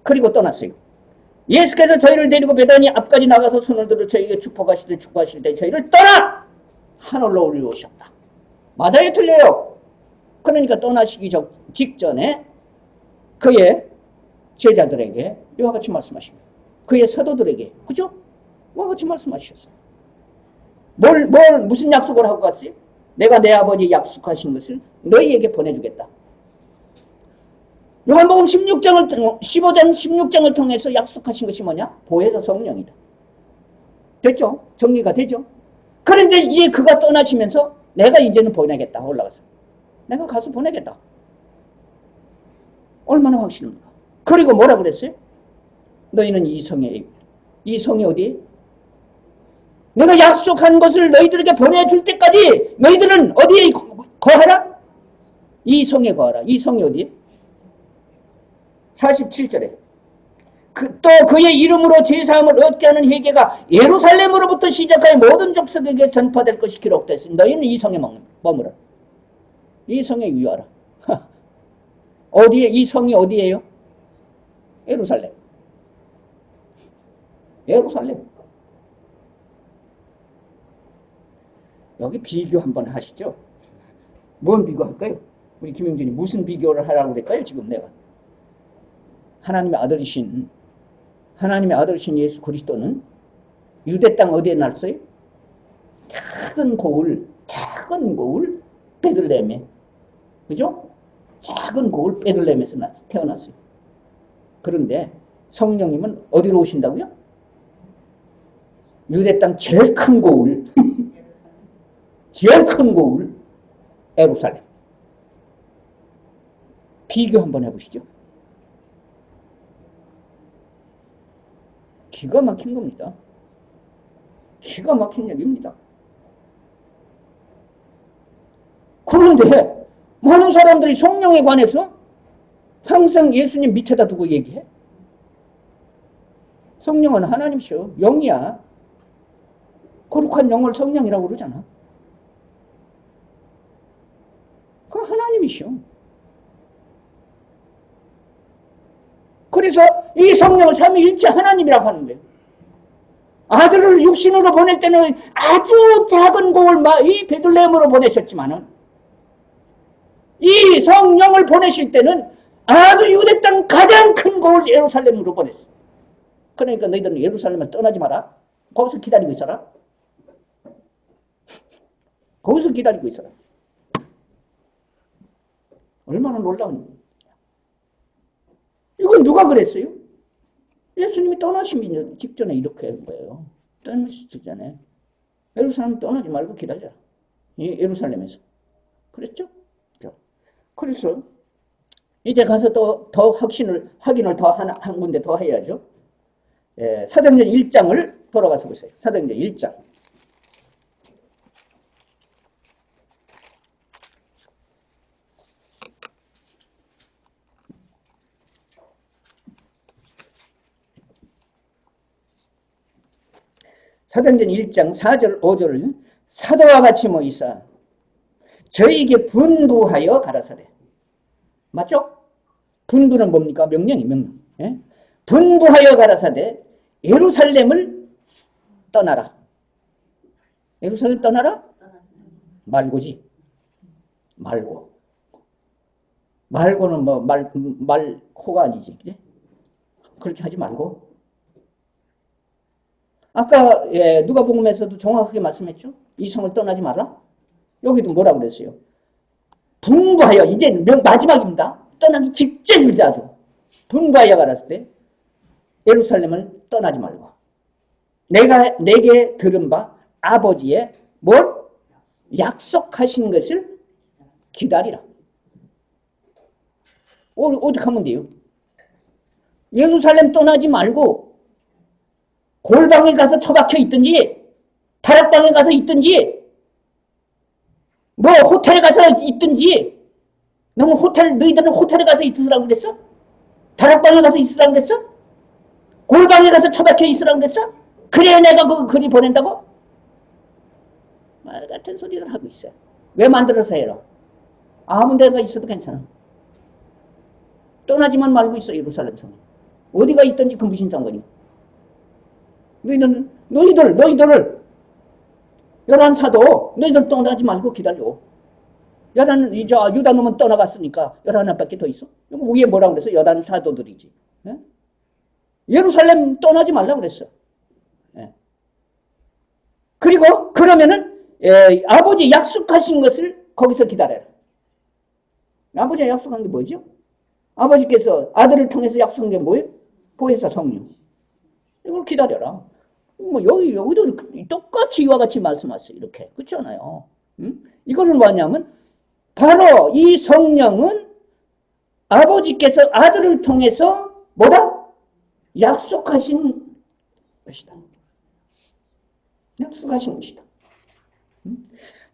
그리고 떠났어요. 예수께서 저희를 데리고 베다니 앞까지 나가서 손을 들어 저희에게 축복하실 때 저희를 떠나 하늘로 올리셨다. 맞아요? 틀려요? 그러니까 떠나시기 직전에 그의 제자들에게 이와 같이 말씀하십니다. 그의 사도들에게, 그죠? 이와 같이 말씀하셨어요. 무슨 약속을 하고 갔어요? 내가 내 아버지 약속하신 것을 너희에게 보내주겠다. 요한복음 15장 16장을 통해서 약속하신 것이 뭐냐? 보혜사 성령이다. 됐죠? 정리가 되죠? 그런데 이제 그가 떠나시면서 내가 이제는 보내겠다. 올라가서 내가 가서 보내겠다. 얼마나 확신입니까? 그리고 뭐라 그랬어요? 너희는 이 성이 어디? 내가 약속한 것을 너희들에게 보내줄 때까지 너희들은 어디에 거하라? 이 성에 거하라. 이 성이 어디? 47절에 또 그의 이름으로 제사함을 얻게 하는 회개가 예루살렘으로부터 시작하여 모든 족속에게 전파될 것이 기록되었으니 너희는 이 성에 머무라. 이 성에 유하라. 어디에, 이 성이 어디예요? 예루살렘. 예루살렘. 여기 비교 한번 하시죠. 뭔 비교할까요? 우리 김영준이 무슨 비교를 하라고 그럴까요? 지금 내가. 하나님의 아들이신 예수 그리스도는 유대 땅 어디에 났어요? 작은 고을 베들레헴에. 그죠? 작은 고을 베들레헴에서 태어났어요. 그런데 성령님은 어디로 오신다고요? 유대 땅 제일 큰 고을, 제일 큰 고을, 예루살렘. 비교 한번 해보시죠. 기가 막힌 겁니다. 기가 막힌 얘기입니다. 그런데 많은 사람들이 성령에 관해서 항상 예수님 밑에다 두고 얘기해. 성령은 하나님이셔. 영이야. 거룩한 영을 성령이라고 그러잖아. 그 하나님이셔. 그래서 이 성령을 삼위일체 하나님이라고 하는 거예요. 아들을 육신으로 보낼 때는 아주 작은 고을 이 베들레헴으로 보내셨지만은 이 성령을 보내실 때는 아주 유대 땅 가장 큰 고을 예루살렘으로 보냈어. 그러니까 너희들은 예루살렘을 떠나지 마라. 거기서 기다리고 있어라. 거기서 기다리고 있어라. 얼마나 놀라운. 이건 누가 그랬어요? 예수님이 떠나시기 직전에 이렇게 한 거예요. 떠나시기 직전에 예루살렘 떠나지 말고 기다려라. 예루살렘에서. 그랬죠? 그래서 이제 가서 또 더 확인을 더 한 군데 더 해야죠. 사도행전 1장을 돌아가서 보세요. 사도행전 1장. 사도행전 1장 4절 5절을 사도와 같이 모이사 저희에게 분부하여 가라사대. 맞죠? 분부는 뭡니까? 명령이 명령. 예? 분부하여 가라사대 예루살렘을 떠나라. 예루살렘 떠나라? 말고지. 말고. 말고는 뭐 말코가 아니지. 그래? 그렇게 하지 말고. 아까 누가복음에서도 정확하게 말씀했죠. 이 성을 떠나지 말라. 여기도 뭐라고 그랬어요? 분부하여, 이제 마지막입니다. 떠나기 직전입니다. 아주. 분부하여 가라을 때 예루살렘을 떠나지 말고 내게 들은 바 아버지의 뭘? 약속하신 것을 기다리라. 어디 가면 돼요? 예루살렘 떠나지 말고 골방에 가서 처박혀 있든지 다락방에 가서 있든지 뭐 호텔에 가서 있든지. 너희들은 호텔에 가서 있으라고 그랬어? 다락방에 가서 있으라고 그랬어? 골방에 가서 처박혀 있으라고 그랬어? 그래야 내가 그 글이 보낸다고? 말 같은 소리를 하고 있어요. 왜 만들어서 해라? 아무 데가 있어도 괜찮아. 떠나지만 말고 있어. 예루살렘 성. 어디가 있든지 그 무슨 상관이야. 너희들을 11사도 너희들 떠나지 말고 기다려. 유다 놈은 떠나갔으니까 11밖에 더 있어. 위에 뭐라고 그랬어? 11사도들이지. 예? 예루살렘 떠나지 말라고 그랬어. 예. 그리고 그러면은 아버지 약속하신 것을 거기서 기다려라. 아버지가 약속한 게 뭐죠? 아버지께서 아들을 통해서 약속한 게 뭐예요? 보혜사 성령. 이걸 기다려라. 뭐 여기도 똑같이 이와 같이 말씀하세요. 이렇게. 그렇잖아요. 이것은 뭐냐면 바로 이 성령은 아버지께서 아들을 통해서 뭐다? 약속하신 것이다. 약속하신 것이다.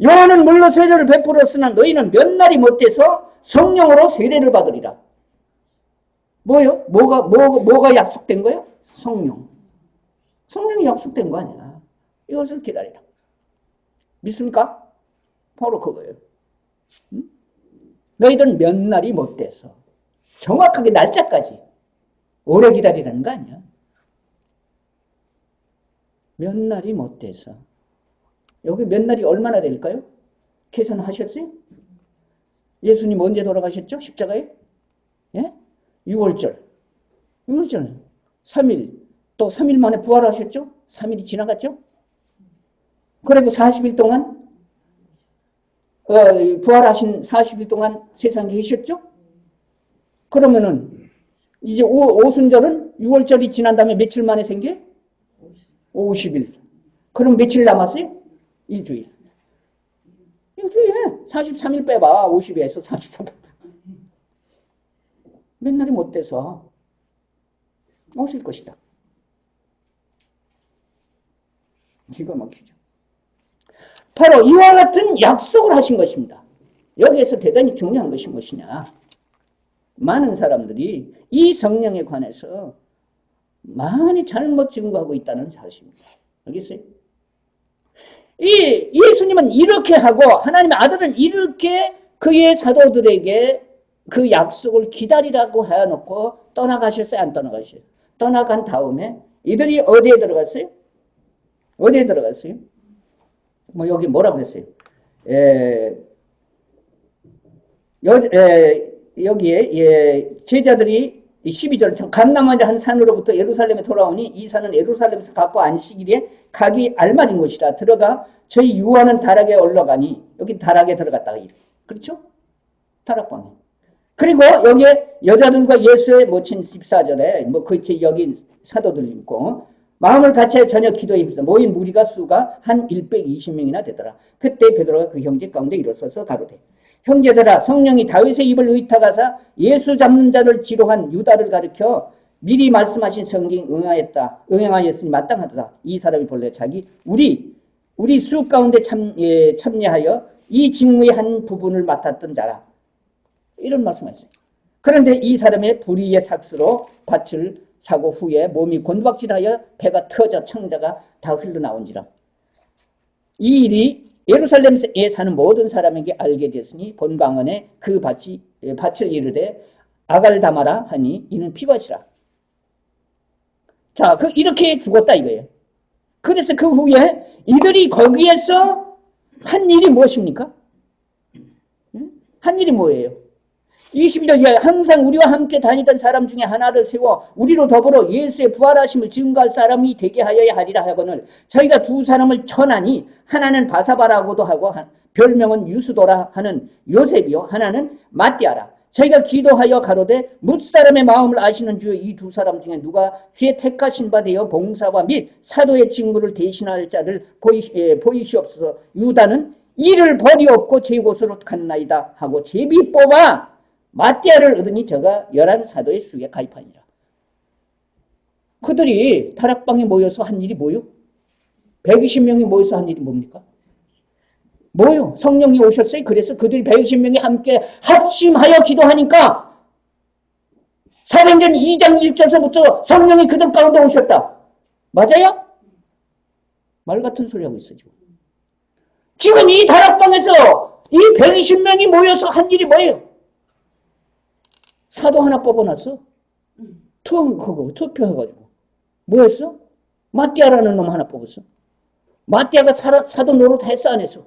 요한은 물로 세례를 베풀었으나 너희는 몇 날이 못돼서 성령으로 세례를 받으리라. 뭐요? 뭐가 약속된 거예요? 성령. 성령이 약속된 거 아니야. 이것을 기다리라. 믿습니까? 바로 그거예요. 너희들은 몇 날이 못돼서. 정확하게 날짜까지. 오래 기다리라는 거 아니야. 몇 날이 못 돼서. 여기 몇 날이 얼마나 될까요? 계산하셨어요? 예수님 언제 돌아가셨죠? 십자가에? 예? 6월절. 6월절. 3일. 또 3일 만에 부활하셨죠? 3일이 지나갔죠? 그리고 40일 동안 부활하신 40일 동안 세상에 계셨죠? 그러면은 이제 오순절은 6월절이 지난 다음에 며칠 만에 생겨? 50일. 그럼 며칠 남았어요? 일주일. 일주일에 43일 빼봐. 50에서 43일. 몇 날이 못 돼서 오실 것이다. 기가 막히죠. 바로 이와 같은 약속을 하신 것입니다. 여기에서 대단히 중요한 것이 무엇이냐. 많은 사람들이 이 성령에 관해서 많이 잘못 증거하고 있다는 사실입니다. 알겠어요? 이 예수님은 이렇게 하고 하나님의 아들은 이렇게 그의 사도들에게 그 약속을 기다리라고 해놓고 떠나가셨어요? 안 떠나가셨어요? 떠나간 다음에 이들이 어디에 들어갔어요? 어디에 들어갔어요? 뭐 여기 뭐라고 그랬어요? 여기에 제자들이 12절 감람한 한 산으로부터 예루살렘에 돌아오니 이 산은 예루살렘에서 갖고 안식일에 가기 알맞은 곳이라 들어가 저희 유하는 다락에 올라가니 여기 다락에 들어갔다가 이래. 그렇죠? 다락방에. 그리고 여기에 여자들과 예수의 모친 14절에 뭐 그치 여기 사도들 있고 마음을 같이 저녁 기도에 힘써 모인 무리가 수가 한 120명이나 되더라. 그때 베드로가 그 형제 가운데 일어서서 가로되 형제들아 성령이 다윗의 입을 의탁하사 예수 잡는 자를 지로한 유다를 가리켜 미리 말씀하신 성경 응하였으니 마땅하도다. 이 사람이 본래 자기 우리 수 가운데 참여하여 이 직무의 한 부분을 맡았던 자라. 이런 말씀하셨어요. 그런데 이 사람의 불의의 삭스로 밭을 사고 후에 몸이 곤박질하여 배가 터져 창자가 다 흘러나온지라. 이 일이 예루살렘에 사는 모든 사람에게 알게 됐으니 본방언에 그 밭을 이르되 아갈다마라 하니 이는 피밭이라. 자, 이렇게 죽었다 이거예요. 그래서 그 후에 이들이 거기에서 한 일이 무엇입니까? 한 일이 뭐예요? 22절 항상 우리와 함께 다니던 사람 중에 하나를 세워 우리로 더불어 예수의 부활하심을 증거할 사람이 되게 하여야 하리라 하거늘 저희가 두 사람을 천하니 하나는 바사바라고도 하고 별명은 유스도라 하는 요셉이요 하나는 마띠아라. 저희가 기도하여 가로되 뭇사람의 마음을 아시는 주 이 두 사람 중에 누가 주의 택하신 바 되어 봉사와 및 사도의 직무를 대신할 자를 보이시옵소서. 유다는 이를 버리옵고 제 곳으로 갔나이다 하고 제비 뽑아 마띠아를 얻으니 저가 11사도의 수에 가입하니라. 그들이 다락방에 모여서 한 일이 뭐요? 120명이 모여서 한 일이 뭡니까? 뭐요? 성령이 오셨어요. 그래서 그들이 120명이 함께 합심하여 기도하니까 사도행전 2장 1절서부터 성령이 그들 가운데 오셨다. 맞아요? 말 같은 소리 하고 있어 지금. 지금 이 다락방에서 이 120명이 모여서 한 일이 뭐예요? 사도 하나 뽑아놨어. 투표해가지고. 뭐 했어? 마띠아라는 놈 하나 뽑았어. 마띠아가 사도 노릇 했어, 안 했어?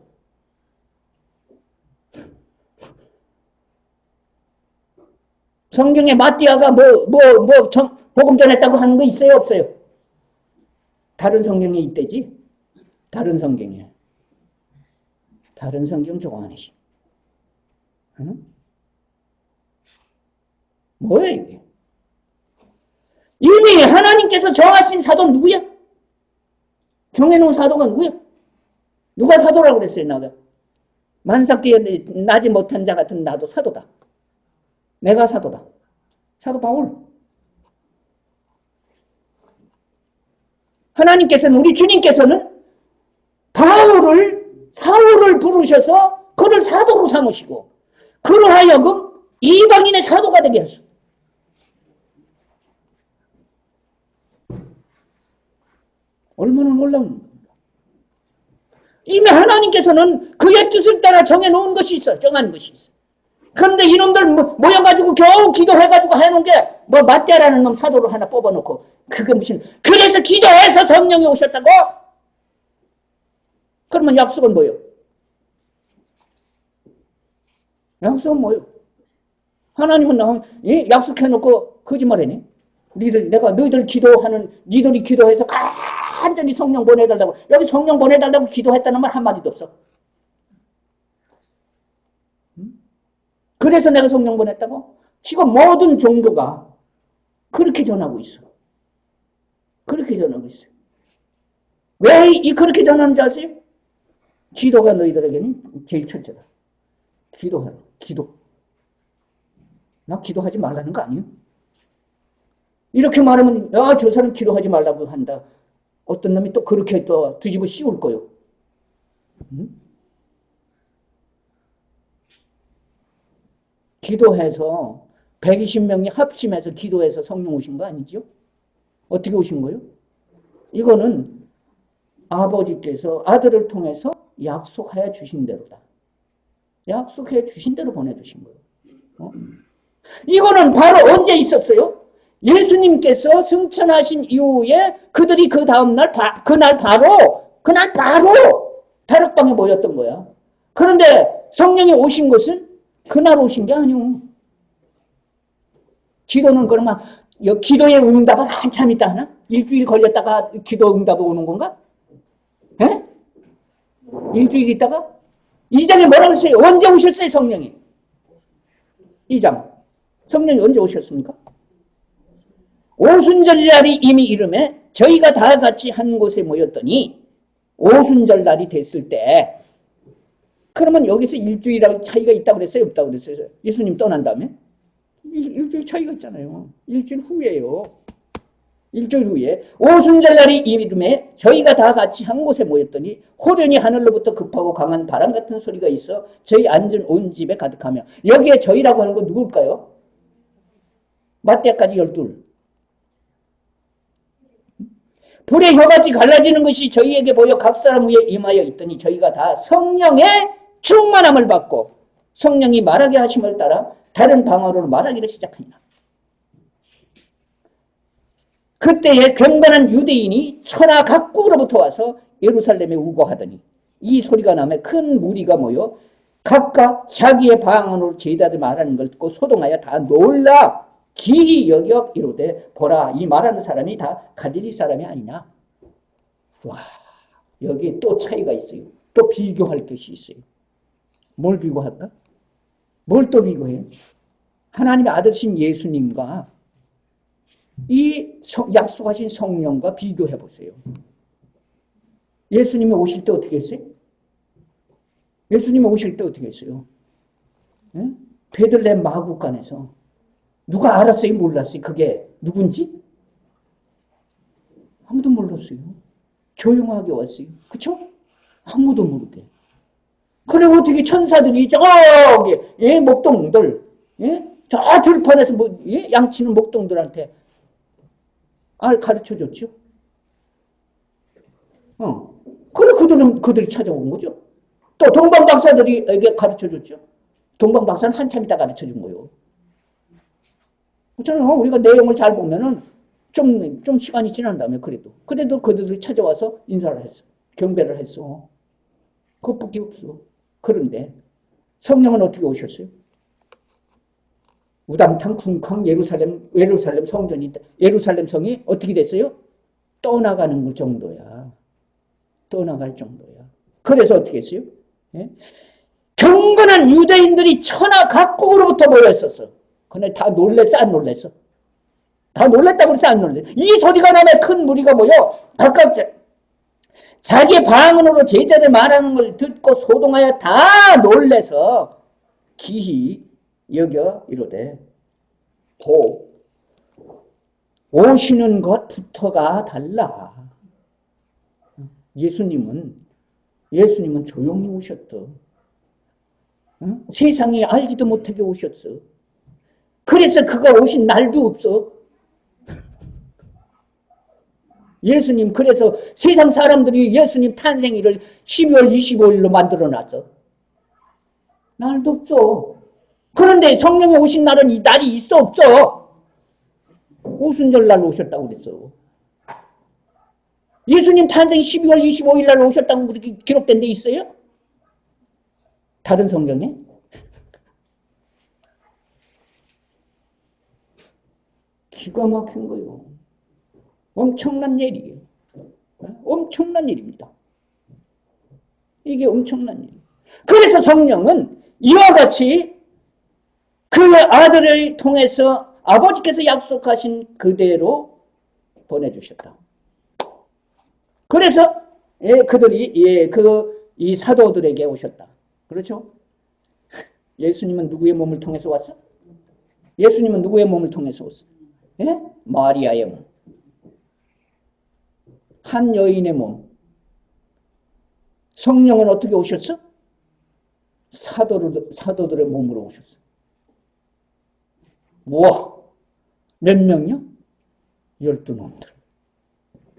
성경에 마띠아가 복음 전했다고 하는 거 있어요, 없어요? 다른 성경에 있대지? 다른 성경에. 다른 성경 조항이지. 응? 뭐야 이게? 이미 하나님께서 정하신 사도는 누구야? 정해놓은 사도가 누구야? 누가 사도라고 그랬어요? 나가 만삭기에 나지 못한 자 같은 나도 사도다. 내가 사도다. 사도 바울. 하나님께서는 우리 주님께서는 사울을 부르셔서 그를 사도로 삼으시고 그로 하여금 이방인의 사도가 되게 하셨어. 얼마나 놀라운 겁니까? 이미 하나님께서는 그의 뜻을 따라 정해놓은 것이 있어. 정한 것이 있어. 그런데 이놈들 모여가지고 겨우 기도해가지고 해놓은 게 뭐 마떼라는 놈 사도를 하나 뽑아놓고 그게 무슨 그래서 기도해서 성령이 오셨다고? 그러면 약속은 뭐예요? 약속은 뭐예요? 하나님은 약속해놓고 거짓말이니? 너희들 기도하는 니들이 기도해서 간절히 성령 보내달라고 여기 성령 보내달라고 기도했다는 말 한마디도 없어. 그래서 내가 성령 보냈다고? 지금 모든 종교가 그렇게 전하고 있어. 그렇게 전하고 있어. 왜 그렇게 전하는지 아세요? 기도가 너희들에게는 제일 첫째다. 기도하라. 기도. 나 기도하지 말라는 거 아니에요? 이렇게 말하면 저 사람 기도하지 말라고 한다. 어떤 놈이 또 그렇게 또 뒤집어 씌울 거요. 기도해서 120명이 합심해서 기도해서 성령 오신 거 아니죠? 어떻게 오신 거예요? 이거는 아버지께서 아들을 통해서 약속하여 주신 대로다. 약속해 주신 대로 보내주신 거예요. 이거는 바로 언제 있었어요? 예수님께서 승천하신 이후에 그들이 그 다음날 그날 바로 다락방에 모였던 거야. 그런데 성령이 오신 것은 그날 오신 게 아니오. 기도는 그러면 기도의 응답은 한참 있다 하나? 일주일 걸렸다가 기도 응답이 오는 건가? 에? 일주일 있다가? 2장에 뭐라고 했어요? 언제 오셨어요, 성령이? 2장. 성령이 언제 오셨습니까? 오순절날이 이미 이름에 저희가 다 같이 한 곳에 모였더니 오순절날이 됐을 때 그러면 여기서 일주일하고 차이가 있다고 그랬어요? 없다고 그랬어요? 예수님 떠난 다음에? 일주일 차이가 있잖아요. 일주일 후에요. 일주일 후에 오순절날이 이름에 저희가 다 같이 한 곳에 모였더니 호련히 하늘로부터 급하고 강한 바람 같은 소리가 있어 저희 앉은 온 집에 가득하며 여기에 저희라고 하는 건 누굴까요? 마태까지 12. 불의 혀같이 갈라지는 것이 저희에게 보여 각 사람 위에 임하여 있더니 저희가 다 성령의 충만함을 받고 성령이 말하게 하심을 따라 다른 방언으로 말하기를 시작하니라. 그때에 경건한 유대인이 천하 각국으로부터 와서 예루살렘에 우거하더니 이 소리가 나며 큰 무리가 모여 각각 자기의 방언으로 제자들 말하는 걸 듣고 소동하여 다 놀라 기히 여겨 이르되 보라 이 말하는 사람이 다 갈릴리 사람이 아니냐. 와, 여기 또 차이가 있어요. 또 비교할 것이 있어요. 뭘 비교할까? 뭘 또 비교해요? 하나님의 아들신 예수님과 이 약속하신 성령과 비교해 보세요. 예수님이 오실 때 어떻게 했어요? 예수님이 오실 때 어떻게 했어요? 예? 베들레헴 마구간에서 누가 알았어요? 몰랐어요? 그게 누군지? 아무도 몰랐어요. 조용하게 왔어요. 그쵸? 아무도 모르게. 그래 어떻게 천사들이 저기 목동들 저 들판에서 양치는 목동들한테 가르쳐줬죠. 그래 그들이 찾아온 거죠. 또 동방박사들에게 가르쳐줬죠. 동방박사는 한참 있다 가르쳐준 거예요. 그렇잖아요. 우리가 내용을 잘 보면은 좀 시간이 지난 다음에 그래도 그들이 찾아와서 인사를 했어. 경배를 했어. 그것밖에 없어. 그런데 성령은 어떻게 오셨어요? 우당탕 쿵쾅 예루살렘 성전이 예루살렘 성이 어떻게 됐어요? 떠나가는 정도야. 떠나갈 정도야. 그래서 어떻게 했어요? 예? 경건한 유대인들이 천하 각국으로부터 모였었어. 근데 다 놀랬어, 안 놀랬어? 다 놀랬다고 그랬어, 안 놀랬어? 이 소리가 나면 큰 무리가 모여 각각 자기 방언으로 제자들 말하는 걸 듣고 소동하여 다 놀래서 기히 여겨 이르되 오시는 것부터가 달라. 예수님은 조용히 오셨어. 세상에 알지도 못하게 오셨어. 그래서 그가 오신 날도 없어. 예수님 그래서 세상 사람들이 예수님 탄생일을 12월 25일로 만들어놨어. 날도 없어. 그런데 성령이 오신 날은 이 날이 있어 없어? 오순절날 오셨다고 그랬어. 예수님 탄생 12월 25일 날 오셨다고 그렇게 기록된 데 있어요? 다른 성경에? 기가 막힌 거예요. 엄청난 일이에요. 엄청난 일입니다. 이게 엄청난 일이에요. 그래서 성령은 이와 같이 그 아들을 통해서 아버지께서 약속하신 그대로 보내주셨다. 그래서 그들이 이 사도들에게 오셨다. 그렇죠? 예수님은 누구의 몸을 통해서 왔어? 예수님은 누구의 몸을 통해서 왔어? 예? 마리아의 몸. 한 여인의 몸. 성령은 어떻게 오셨어? 사도들의 몸으로 오셨어. 우와! 몇 명이요? 12놈들.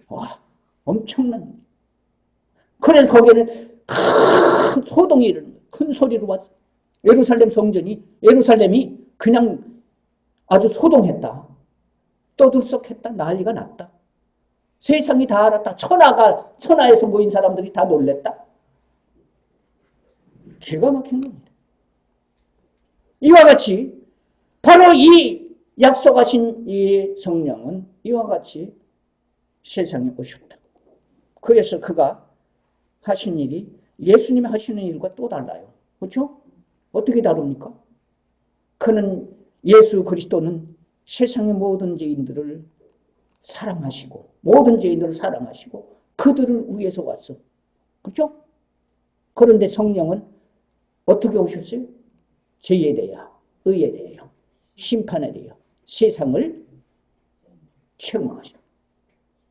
와, 엄청난. 그래서 거기에는 큰 소동이 일어나는 거예요. 큰 소리로 왔어. 예루살렘이 그냥 아주 소동했다. 떠들썩했다. 난리가 났다. 세상이 다 알았다. 천하에서 모인 사람들이 다 놀랬다. 기가 막힌 겁니다. 이와 같이 바로 이 약속하신 이 성령은 이와 같이 세상에 오셨다. 그래서 그가 하신 일이 예수님이 하시는 일과 또 달라요. 그렇죠? 어떻게 다릅니까? 그는 예수 그리스도는 세상의 모든 죄인들을 사랑하시고 모든 죄인들을 사랑하시고 그들을 위해서 왔어. 그렇죠? 그런데 성령은 어떻게 오셨어요? 죄에 대하여, 의에 대하여, 심판에 대하여 세상을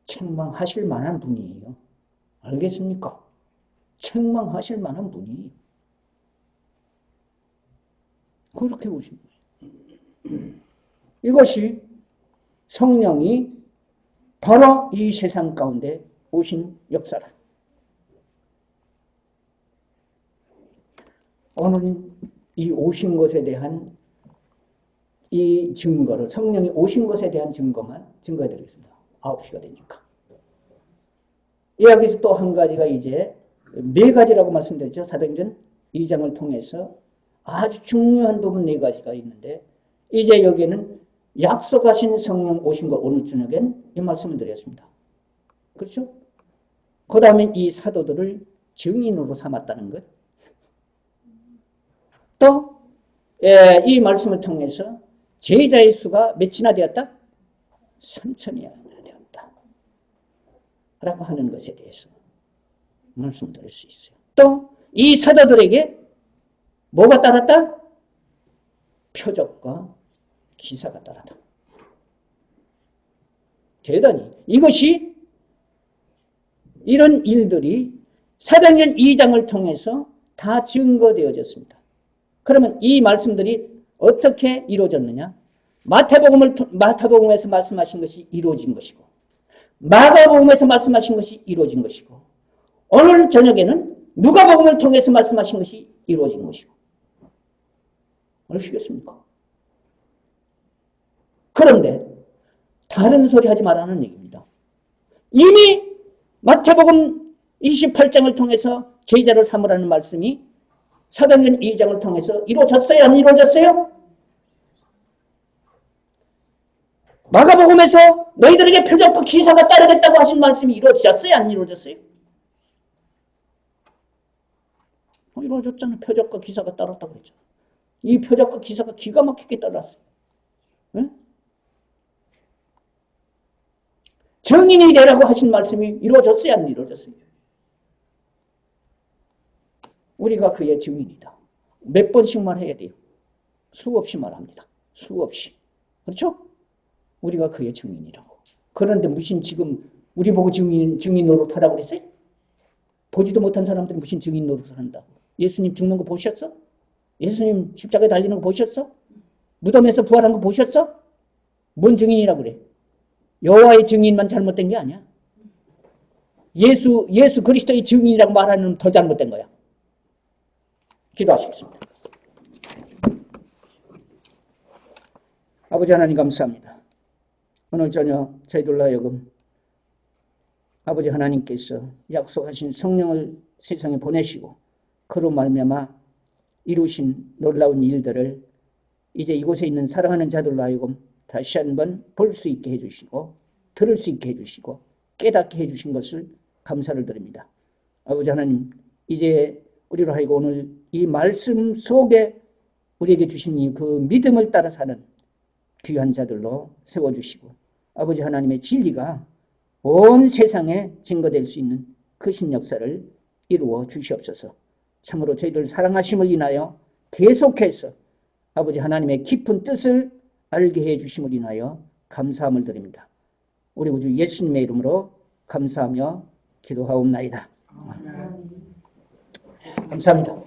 책망하실 만한 분이에요. 알겠습니까? 책망하실 만한 분이 그렇게 오신 거예요. 이것이 성령이 바로 이 세상 가운데 오신 역사다. 오늘은 이 오신 것에 대한 이 증거를, 성령이 오신 것에 대한 증거해 드리겠습니다. 9시가 되니까. 여기서 또 한 가지가 이제 4가지라고 말씀드렸죠. 사도행전 2장을 통해서 아주 중요한 부분 4가지가 있는데, 이제 여기에는 약속하신 성령 오신 것, 오늘 저녁엔 이 말씀을 드렸습니다. 그렇죠? 그 다음에 이 사도들을 증인으로 삼았다는 것. 또 이 말씀을 통해서 제자의 수가 몇이나 되었다? 3,000이나 되었다. 라고 하는 것에 대해서 말씀드릴 수 있어요. 또 이 사도들에게 뭐가 따랐다? 표적과 기사가 따랐다. 대단히 이것이 이런 일들이 사도행전 2장을 통해서 다 증거되어졌습니다. 그러면 이 말씀들이 어떻게 이루어졌느냐? 마태복음에서 말씀하신 것이 이루어진 것이고, 마가복음에서 말씀하신 것이 이루어진 것이고, 오늘 저녁에는 누가복음을 통해서 말씀하신 것이 이루어진 것이고. 아시겠습니까? 그런데 다른 소리 하지 말라는 얘기입니다. 이미 마태복음 28장을 통해서 제자를 삼으라는 말씀이 사도행전 2장을 통해서 이루어졌어요? 안 이루어졌어요? 마가복음에서 너희들에게 표적과 기사가 따르겠다고 하신 말씀이 이루어졌어요? 안 이루어졌어요? 이루어졌잖아요. 표적과 기사가 따랐다고 했잖아요. 이 표적과 기사가 기가 막히게 따랐어요. 네? 증인이 되라고 하신 말씀이 이루어졌어요? 안 이루어졌어요? 우리가 그의 증인이다. 몇 번씩 말해야 돼요? 수없이 말합니다. 수없이. 그렇죠? 우리가 그의 증인이라고. 그런데 무슨 지금 우리 보고 증인 노릇하라고 그랬어요? 보지도 못한 사람들이 무슨 증인 노릇을 한다고. 예수님 죽는 거 보셨어? 예수님 십자가에 달리는 거 보셨어? 무덤에서 부활한 거 보셨어? 뭔 증인이라고 그래? 여호와의 증인만 잘못된 게 아니야. 예수 그리스도의 증인이라고 말하는 더 잘못된 거야. 기도하시겠습니다. 아버지 하나님 감사합니다. 오늘 저녁 저희들로 하여금 아버지 하나님께서 약속하신 성령을 세상에 보내시고 그로 말미암아 이루신 놀라운 일들을 이제 이곳에 있는 사랑하는 자들로 하여금 다시 한번 볼 수 있게 해주시고 들을 수 있게 해주시고 깨닫게 해주신 것을 감사를 드립니다. 아버지 하나님, 이제 우리로 하여금 오늘 이 말씀 속에 우리에게 주신 이 그 믿음을 따라 사는 귀한 자들로 세워주시고 아버지 하나님의 진리가 온 세상에 증거될 수 있는 크신 역사를 이루어 주시옵소서. 참으로 저희들 사랑하심을 인하여 계속해서 아버지 하나님의 깊은 뜻을 알게 해 주심을 인하여 감사함을 드립니다. 우리 구주 예수님의 이름으로 감사하며 기도하옵나이다. 감사합니다.